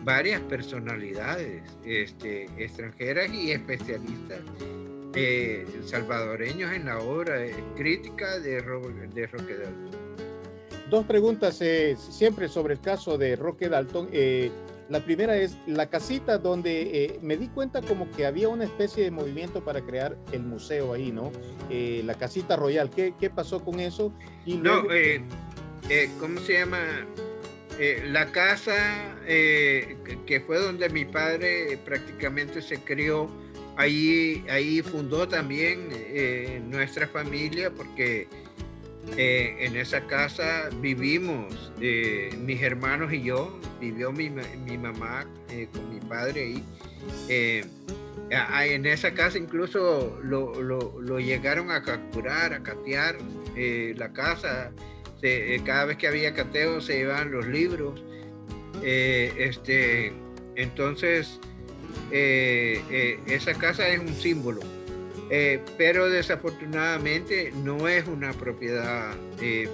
varias personalidades extranjeras y especialistas salvadoreños en la obra crítica de Roque Dalton. 2 preguntas siempre sobre el caso de Roque Dalton. La primera es la casita donde me di cuenta como que había una especie de movimiento para crear el museo ahí, ¿no? La casita royal. ¿Qué pasó con eso? Y luego... ¿Cómo se llama? La casa que fue donde mi padre prácticamente se crió, ahí fundó también nuestra familia, porque en esa casa vivimos mis hermanos y yo, vivió mi mamá con mi padre ahí. En esa casa incluso lo llegaron a capturar, a catear la casa. Cada vez que había cateo se llevaban los libros. Entonces esa casa es un símbolo, pero desafortunadamente no es una propiedad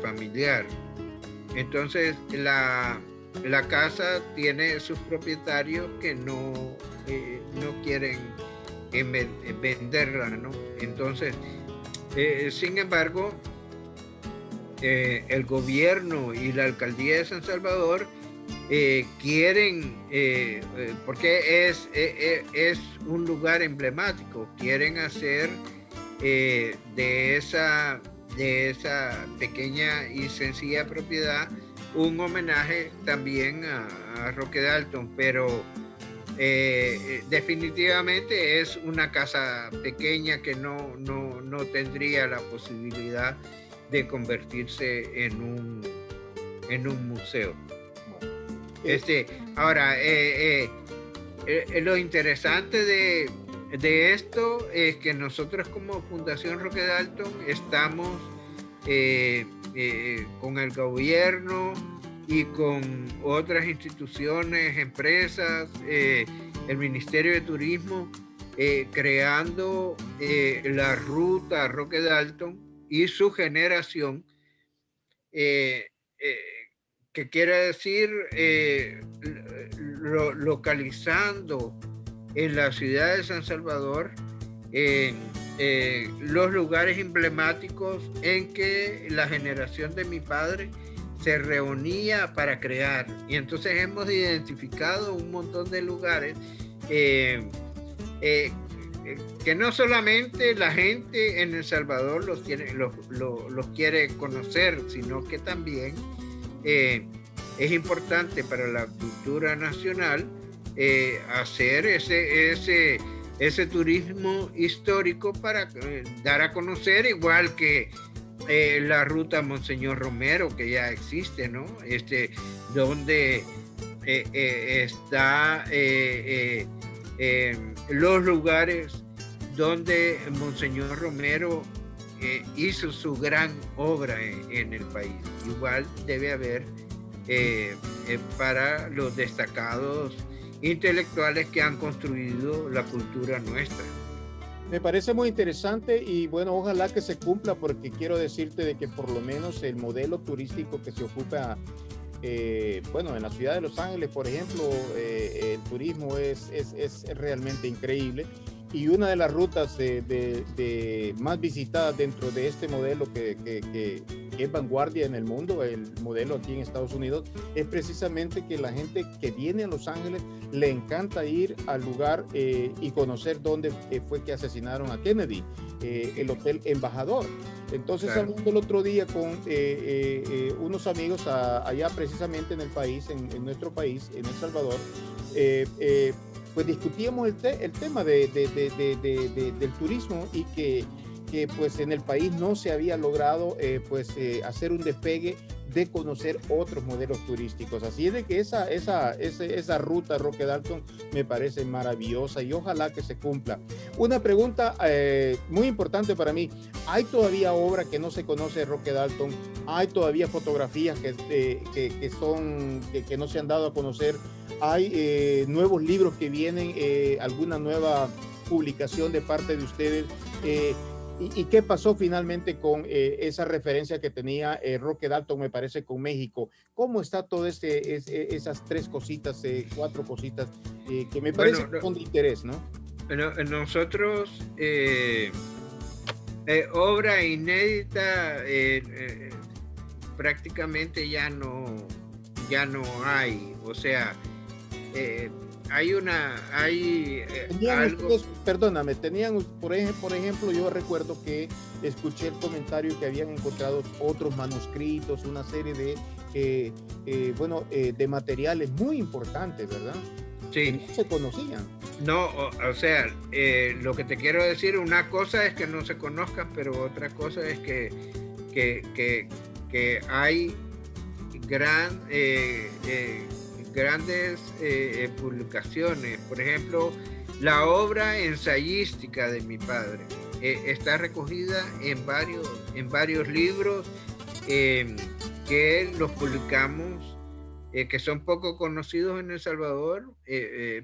familiar. Entonces la casa tiene sus propietarios que no quieren venderla, ¿no? Entonces, sin embargo, el gobierno y la alcaldía de San Salvador quieren, porque es un lugar emblemático, quieren hacer de esa pequeña y sencilla propiedad un homenaje también a Roque Dalton, pero definitivamente es una casa pequeña que no tendría la posibilidad de convertirse en un museo. Ahora, lo interesante de esto es que nosotros como Fundación Roque Dalton estamos con el gobierno y con otras instituciones, empresas, el Ministerio de Turismo, creando la ruta Roque Dalton y su generación, que quiere decir localizando en la ciudad de San Salvador los lugares emblemáticos en que la generación de mi padre se reunía para crear. Y entonces hemos identificado un montón de lugares que no solamente la gente en El Salvador los quiere conocer, sino que también es importante para la cultura nacional hacer ese turismo histórico para dar a conocer, igual que la ruta Monseñor Romero, que ya existe, ¿no? Donde está los lugares donde Monseñor Romero hizo su gran obra en el país. Igual debe haber para los destacados intelectuales que han construido la cultura nuestra. Me parece muy interesante y bueno, ojalá que se cumpla, porque quiero decirte de que por lo menos el modelo turístico que se ocupa, bueno, en la ciudad de Los Ángeles, por ejemplo, el turismo es realmente increíble. Y una de las rutas más visitadas dentro de este modelo que es vanguardia en el mundo, el modelo aquí en Estados Unidos, es precisamente que la gente que viene a Los Ángeles le encanta ir al lugar y conocer dónde fue que asesinaron a Kennedy, el Hotel Embajador. Entonces, claro, hablando el otro día con unos amigos allá precisamente en el país, en nuestro país, en El Salvador, pues discutíamos el tema del turismo y que pues en el país no se había logrado hacer un despegue de conocer otros modelos turísticos. Así es de que esa ruta Roque Dalton me parece maravillosa y ojalá que se cumpla. Una pregunta muy importante para mí: ¿hay todavía obra que no se conoce de Roque Dalton? ¿Hay todavía fotografías que no se han dado a conocer? ¿Hay nuevos libros que vienen? ¿Alguna nueva publicación de parte de ustedes? ¿Y qué pasó finalmente con esa referencia que tenía Roque Dalton, me parece, con México? ¿Cómo está todo esas 3 cositas, 4 cositas que me parece que son de interés, ¿no? Bueno, nosotros, obra inédita, prácticamente ya no hay. O sea, algo... Perdóname, tenían, por ejemplo, yo recuerdo que escuché el comentario que habían encontrado otros manuscritos, una serie de materiales muy importantes, ¿verdad? Sí. Que no se conocían. No, o sea, lo que te quiero decir, una cosa es que no se conozcan, pero otra cosa es que hay grandes publicaciones. Por ejemplo, la obra ensayística de mi padre está recogida en varios libros que los publicamos, que son poco conocidos en El Salvador,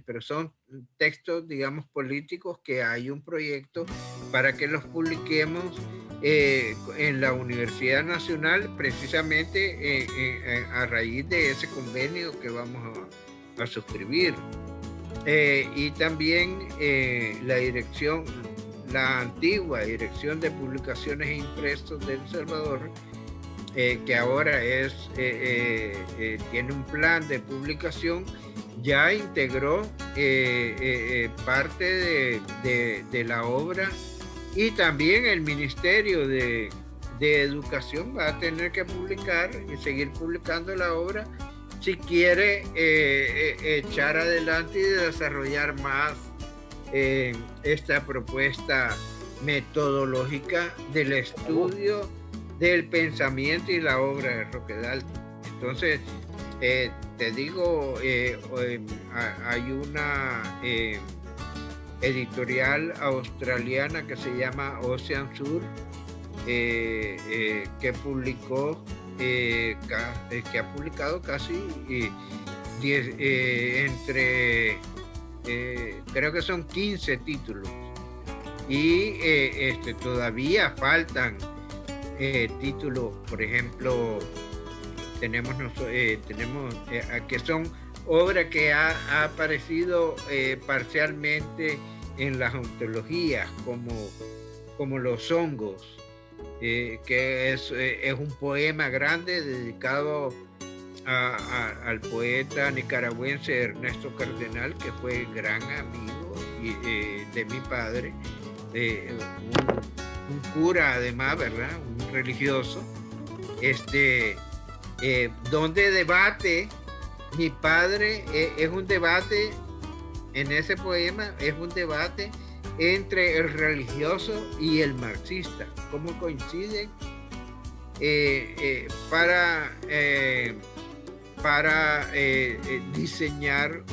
pero son textos, digamos, políticos, que hay un proyecto para que los publiquemos en la Universidad Nacional, precisamente a raíz de ese convenio que vamos a suscribir. Y también la antigua Dirección de Publicaciones e Impresos de El Salvador que ahora tiene un plan de publicación, ya integró parte de la obra, y también el Ministerio de Educación va a tener que publicar y seguir publicando la obra si quiere echar adelante y desarrollar más esta propuesta metodológica del estudio del pensamiento y la obra de Roque Dalton. Entonces, te digo, hay una editorial australiana que se llama Ocean Sur, que publicó, que ha publicado casi 10, creo que son 15 títulos, y todavía faltan títulos. Por ejemplo, tenemos que son obras que ha aparecido parcialmente en las ontologías, como Los Hongos, que es un poema grande dedicado al poeta nicaragüense Ernesto Cardenal, que fue gran amigo de mi padre, un cura además, ¿verdad? Un religioso, donde debate mi padre, es un debate en ese poema, es un debate entre el religioso y el marxista, cómo coinciden para diseñar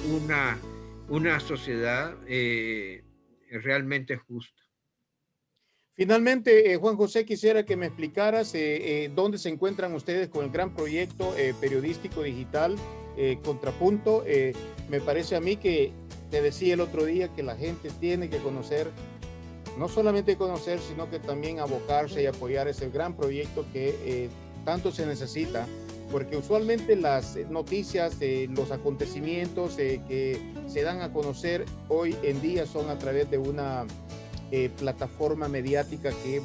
una sociedad realmente justa. Finalmente, Juan José, quisiera que me explicaras dónde se encuentran ustedes con el gran proyecto periodístico digital Contrapunto. Me parece a mí que te decía el otro día que la gente tiene que conocer, no solamente conocer, sino que también abocarse y apoyar ese gran proyecto que tanto se necesita, porque usualmente las noticias, los acontecimientos que se dan a conocer hoy en día son a través de una plataforma mediática que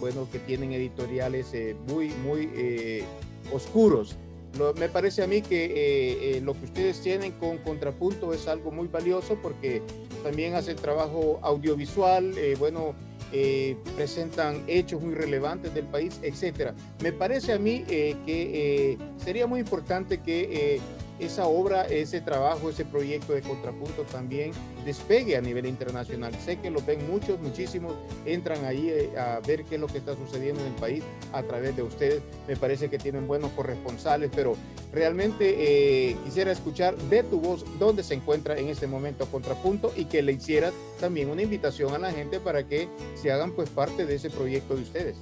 tienen editoriales muy oscuros. Me parece a mí que lo que ustedes tienen con Contrapunto es algo muy valioso, porque también hacen trabajo audiovisual, presentan hechos muy relevantes del país, etcétera. Me parece a mí que sería muy importante que esa obra, ese trabajo, ese proyecto de Contrapunto también despegue a nivel internacional. Sé que lo ven muchísimos, entran ahí a ver qué es lo que está sucediendo en el país a través de ustedes. Me parece que tienen buenos corresponsales, pero realmente quisiera escuchar de tu voz dónde se encuentra en este momento Contrapunto, y que le hicieras también una invitación a la gente para que se hagan pues parte de ese proyecto de ustedes.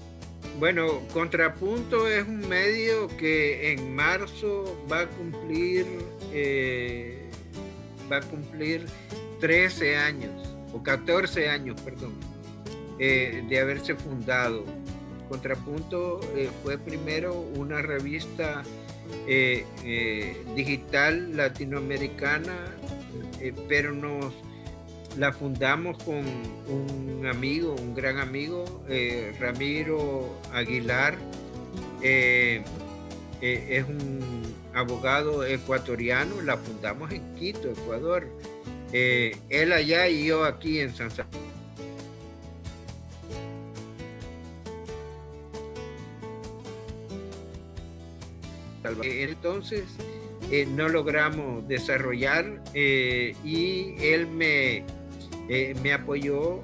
Bueno, Contrapunto es un medio que en marzo va a cumplir 13 años, o 14 años, perdón, de haberse fundado. Contrapunto fue primero una revista digital latinoamericana, pero la fundamos con un amigo, un gran amigo, Ramiro Aguilar. Es un abogado ecuatoriano. La fundamos en Quito, Ecuador. Él allá y yo aquí en San Salvador. Entonces no logramos desarrollar, y él me apoyó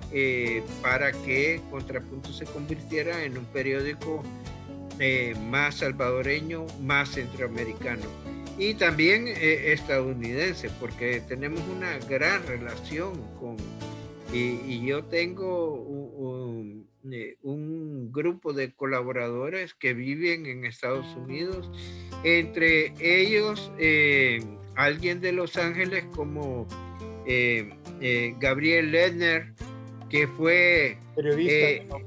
para que Contrapunto se convirtiera en un periódico más salvadoreño, más centroamericano y también estadounidense, porque tenemos una gran relación y yo tengo un grupo de colaboradores que viven en Estados Unidos, entre ellos alguien de Los Ángeles como Gabriel Ledner, que fue periodista,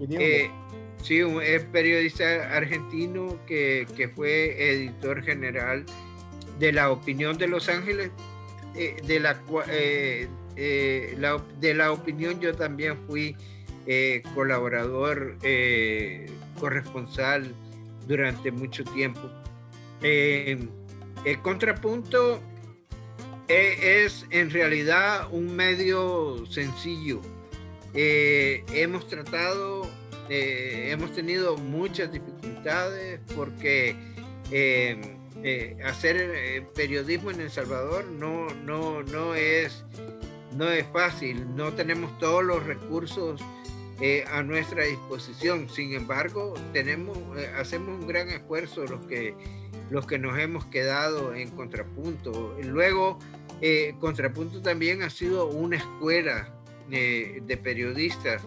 sí, es periodista argentino que fue editor general de La Opinión de Los Ángeles, de La Opinión yo también fui colaborador, corresponsal durante mucho tiempo. El Contrapunto es en realidad un medio sencillo. Hemos tenido muchas dificultades porque hacer periodismo en El Salvador no es fácil, no tenemos todos los recursos a nuestra disposición. Sin embargo, hacemos un gran esfuerzo los que nos hemos quedado en Contrapunto. Luego, Contrapunto también ha sido una escuela de periodistas.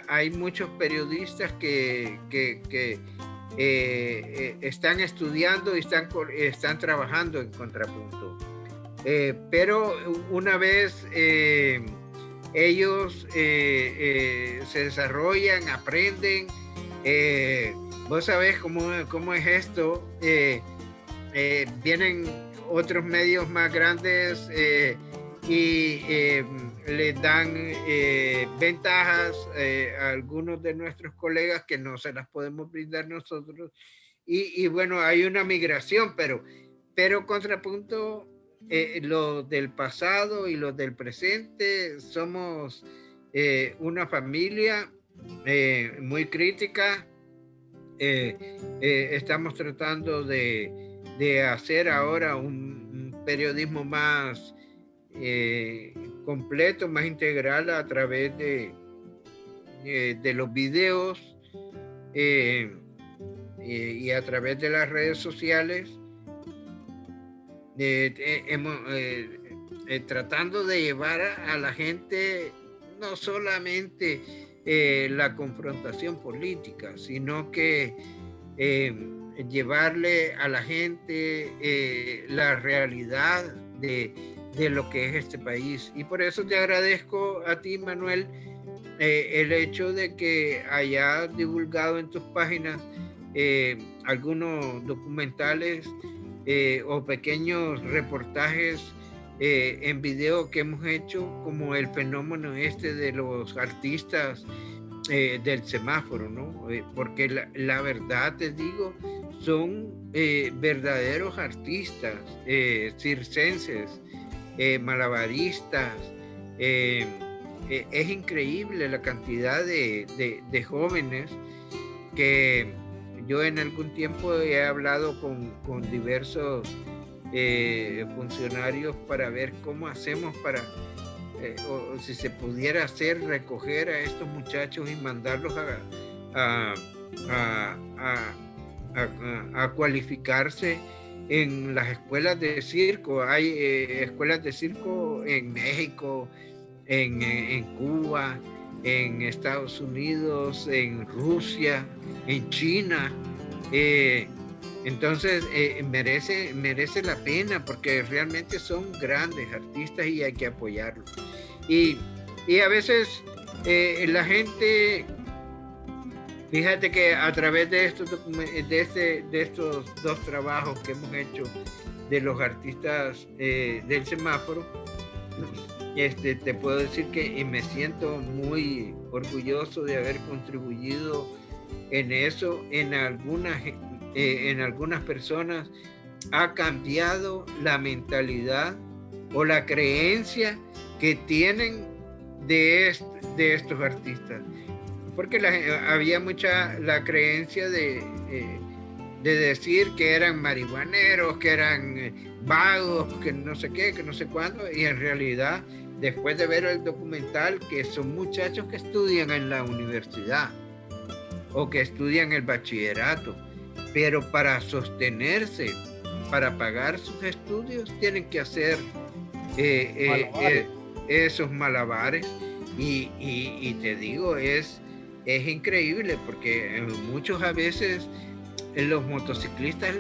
Hay muchos periodistas que están estudiando y están trabajando en Contrapunto. Pero una vez ellos se desarrollan, aprenden, vos sabés cómo es esto, vienen otros medios más grandes y les dan ventajas a algunos de nuestros colegas que no se las podemos brindar nosotros, y bueno, hay una migración, pero Contrapunto, los del pasado y los del presente, somos una familia muy crítica. Estamos tratando de hacer ahora un periodismo más completo, más integral a través de los videos y a través de las redes sociales. Tratando de llevar a la gente no solamente la confrontación política, sino que llevarle a la gente la realidad de lo que es este país. Y por eso te agradezco a ti, Manuel, el hecho de que hayas divulgado en tus páginas algunos documentales o pequeños reportajes en video que hemos hecho, como el fenómeno de los artistas del semáforo, ¿no? Porque la verdad, te digo, son verdaderos artistas, circenses, malabaristas. Es increíble la cantidad de jóvenes que yo en algún tiempo he hablado con diversos funcionarios para ver cómo hacemos para, o si se pudiera hacer, recoger a estos muchachos y mandarlos a cualificarse en las escuelas de circo. Hay escuelas de circo en México, en Cuba, en Estados Unidos, en Rusia, en China. Entonces merece la pena, porque realmente son grandes artistas y hay que apoyarlos. Y a veces la gente, fíjate que a través de estos dos trabajos que hemos hecho de los artistas del semáforo, te puedo decir que me siento muy orgulloso de haber contribuido en eso. En algunas personas ha cambiado la mentalidad o la creencia que tienen de estos artistas, porque había la creencia de decir que eran marihuaneros, que eran vagos, que no sé qué, que no sé cuándo, y en realidad, después de ver el documental, que son muchachos que estudian en la universidad o que estudian el bachillerato, pero para sostenerse, para pagar sus estudios, tienen que hacer esos malabares. Y te digo, es increíble, porque muchos a veces los motociclistas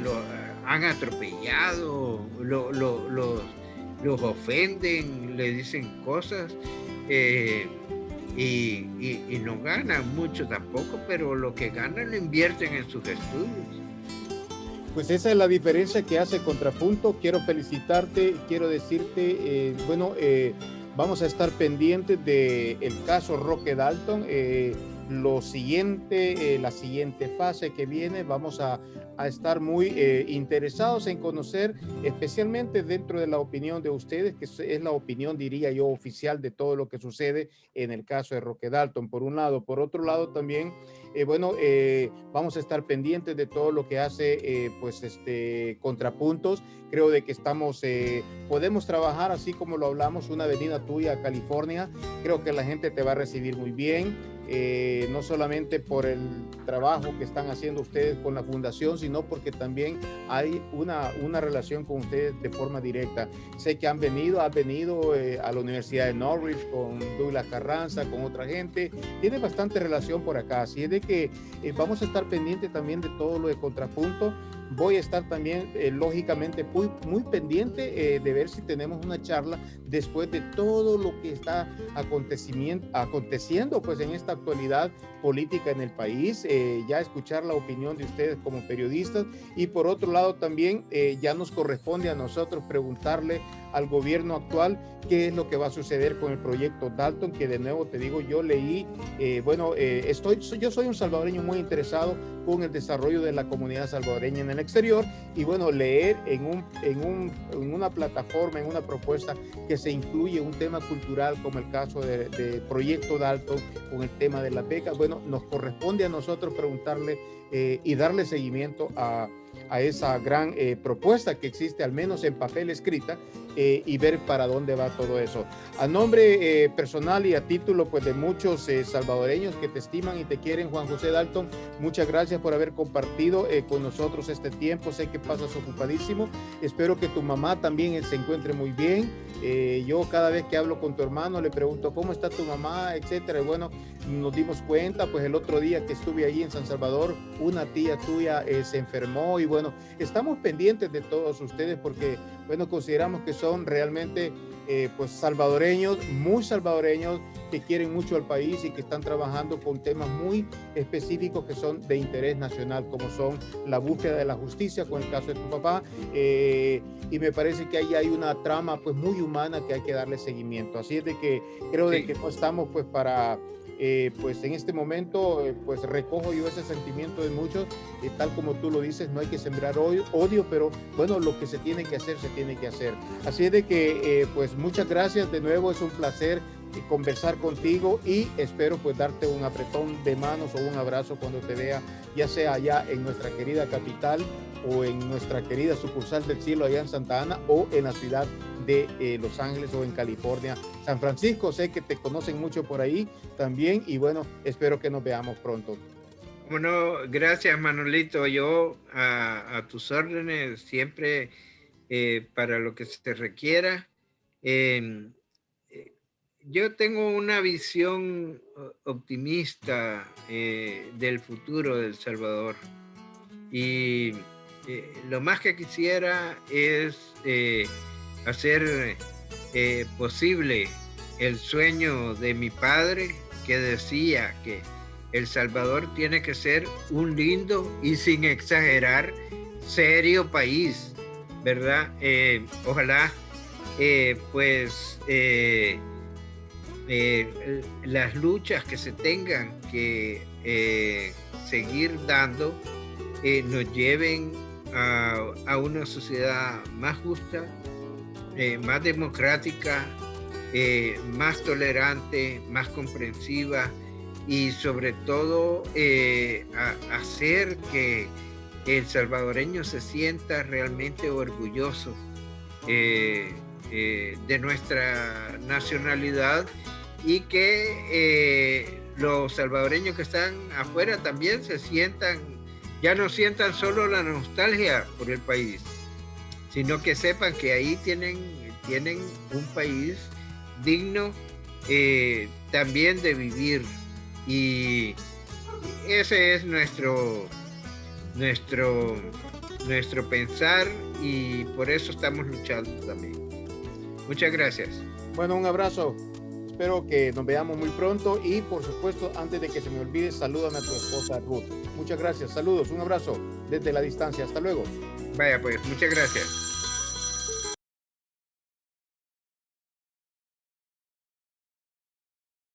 lo han atropellado, los ofenden, le dicen cosas, y no ganan mucho tampoco, pero lo que ganan lo invierten en sus estudios. Pues esa es la diferencia que hace Contrapunto. Quiero felicitarte, quiero decirte, vamos a estar pendientes del caso Roque Dalton. lo siguiente, la siguiente fase que viene. Vamos a estar muy interesados en conocer, especialmente dentro de la opinión de ustedes, que es la opinión, diría yo, oficial de todo lo que sucede en el caso de Roque Dalton, por un lado. Por otro lado, también, vamos a estar pendientes de todo lo que hace, Contrapuntos. Creo de que podemos trabajar así como lo hablamos, una venida tuya a California. Creo que la gente te va a recibir muy bien. No solamente por el trabajo que están haciendo ustedes con la fundación, sino porque también hay una relación con ustedes de forma directa. Sé que has venido a la Universidad de Norwich con Douglas Carranza, con otra gente. Tiene bastante relación por acá, así es de que vamos a estar pendientes también de todo lo de Contrapunto. Voy a estar también, lógicamente, muy pendiente de ver si tenemos una charla después de todo lo que está aconteciendo pues en esta actualidad política en el país, ya escuchar la opinión de ustedes como periodistas, y por otro lado también ya nos corresponde a nosotros preguntarle al gobierno actual qué es lo que va a suceder con el proyecto Dalton, que de nuevo te digo, yo leí, yo soy un salvadoreño muy interesado con el desarrollo de la comunidad salvadoreña en el exterior, y bueno, leer en una plataforma, en una propuesta que se incluye un tema cultural como el caso de Proyecto Dalton con el tema de las becas, bueno, nos corresponde a nosotros preguntarle y darle seguimiento a esa gran propuesta que existe, al menos en papel escrita, y ver para dónde va todo eso. A nombre personal y a título pues de muchos salvadoreños que te estiman y te quieren, Juan José Dalton, muchas gracias por haber compartido con nosotros este tiempo. Sé que pasas ocupadísimo. Espero que tu mamá también se encuentre muy bien. Yo cada vez que hablo con tu hermano le pregunto cómo está tu mamá, etcétera. Y bueno, nos dimos cuenta pues el otro día que estuve ahí en San Salvador, una tía tuya se enfermó, y bueno, estamos pendientes de todos ustedes porque bueno, consideramos que son realmente pues salvadoreños, muy salvadoreños, que quieren mucho al país y que están trabajando con temas muy específicos que son de interés nacional, como son la búsqueda de la justicia con el caso de tu papá, y me parece que ahí hay una trama pues muy humana que hay que darle seguimiento. Así es de que creo de que no estamos pues para pues en este momento pues recojo yo ese sentimiento de muchos, tal como tú lo dices, no hay que sembrar odio, pero bueno, lo que se tiene que hacer, se tiene que hacer. Así es de que pues muchas gracias de nuevo, es un placer conversar contigo, y espero pues darte un apretón de manos o un abrazo cuando te vea, ya sea allá en nuestra querida capital o en nuestra querida sucursal del cielo allá en Santa Ana, o en la ciudad de Los Ángeles o en California, San Francisco. Sé que te conocen mucho por ahí también, y bueno, espero que nos veamos pronto. Bueno, gracias Manolito, yo a tus órdenes siempre para lo que se requiera. Yo tengo una visión optimista del futuro de El Salvador, y lo más que quisiera es hacer posible el sueño de mi padre, que decía que El Salvador tiene que ser un lindo y, sin exagerar, serio país, ¿verdad? Ojalá las luchas que se tengan que seguir dando nos lleven a una sociedad más justa, más democrática, más tolerante, más comprensiva, y sobre todo hacer que el salvadoreño se sienta realmente orgulloso de nuestra nacionalidad, y que los salvadoreños que están afuera también ya no sientan solo la nostalgia por el país, sino que sepan que ahí tienen un país digno también de vivir, y ese es nuestro pensar, y por eso estamos luchando también. Muchas gracias. Bueno, un abrazo. Espero que nos veamos muy pronto, y por supuesto, antes de que se me olvide, salúdame a tu esposa Ruth. Muchas gracias, saludos, un abrazo desde la distancia. Hasta luego. Vaya pues, muchas gracias.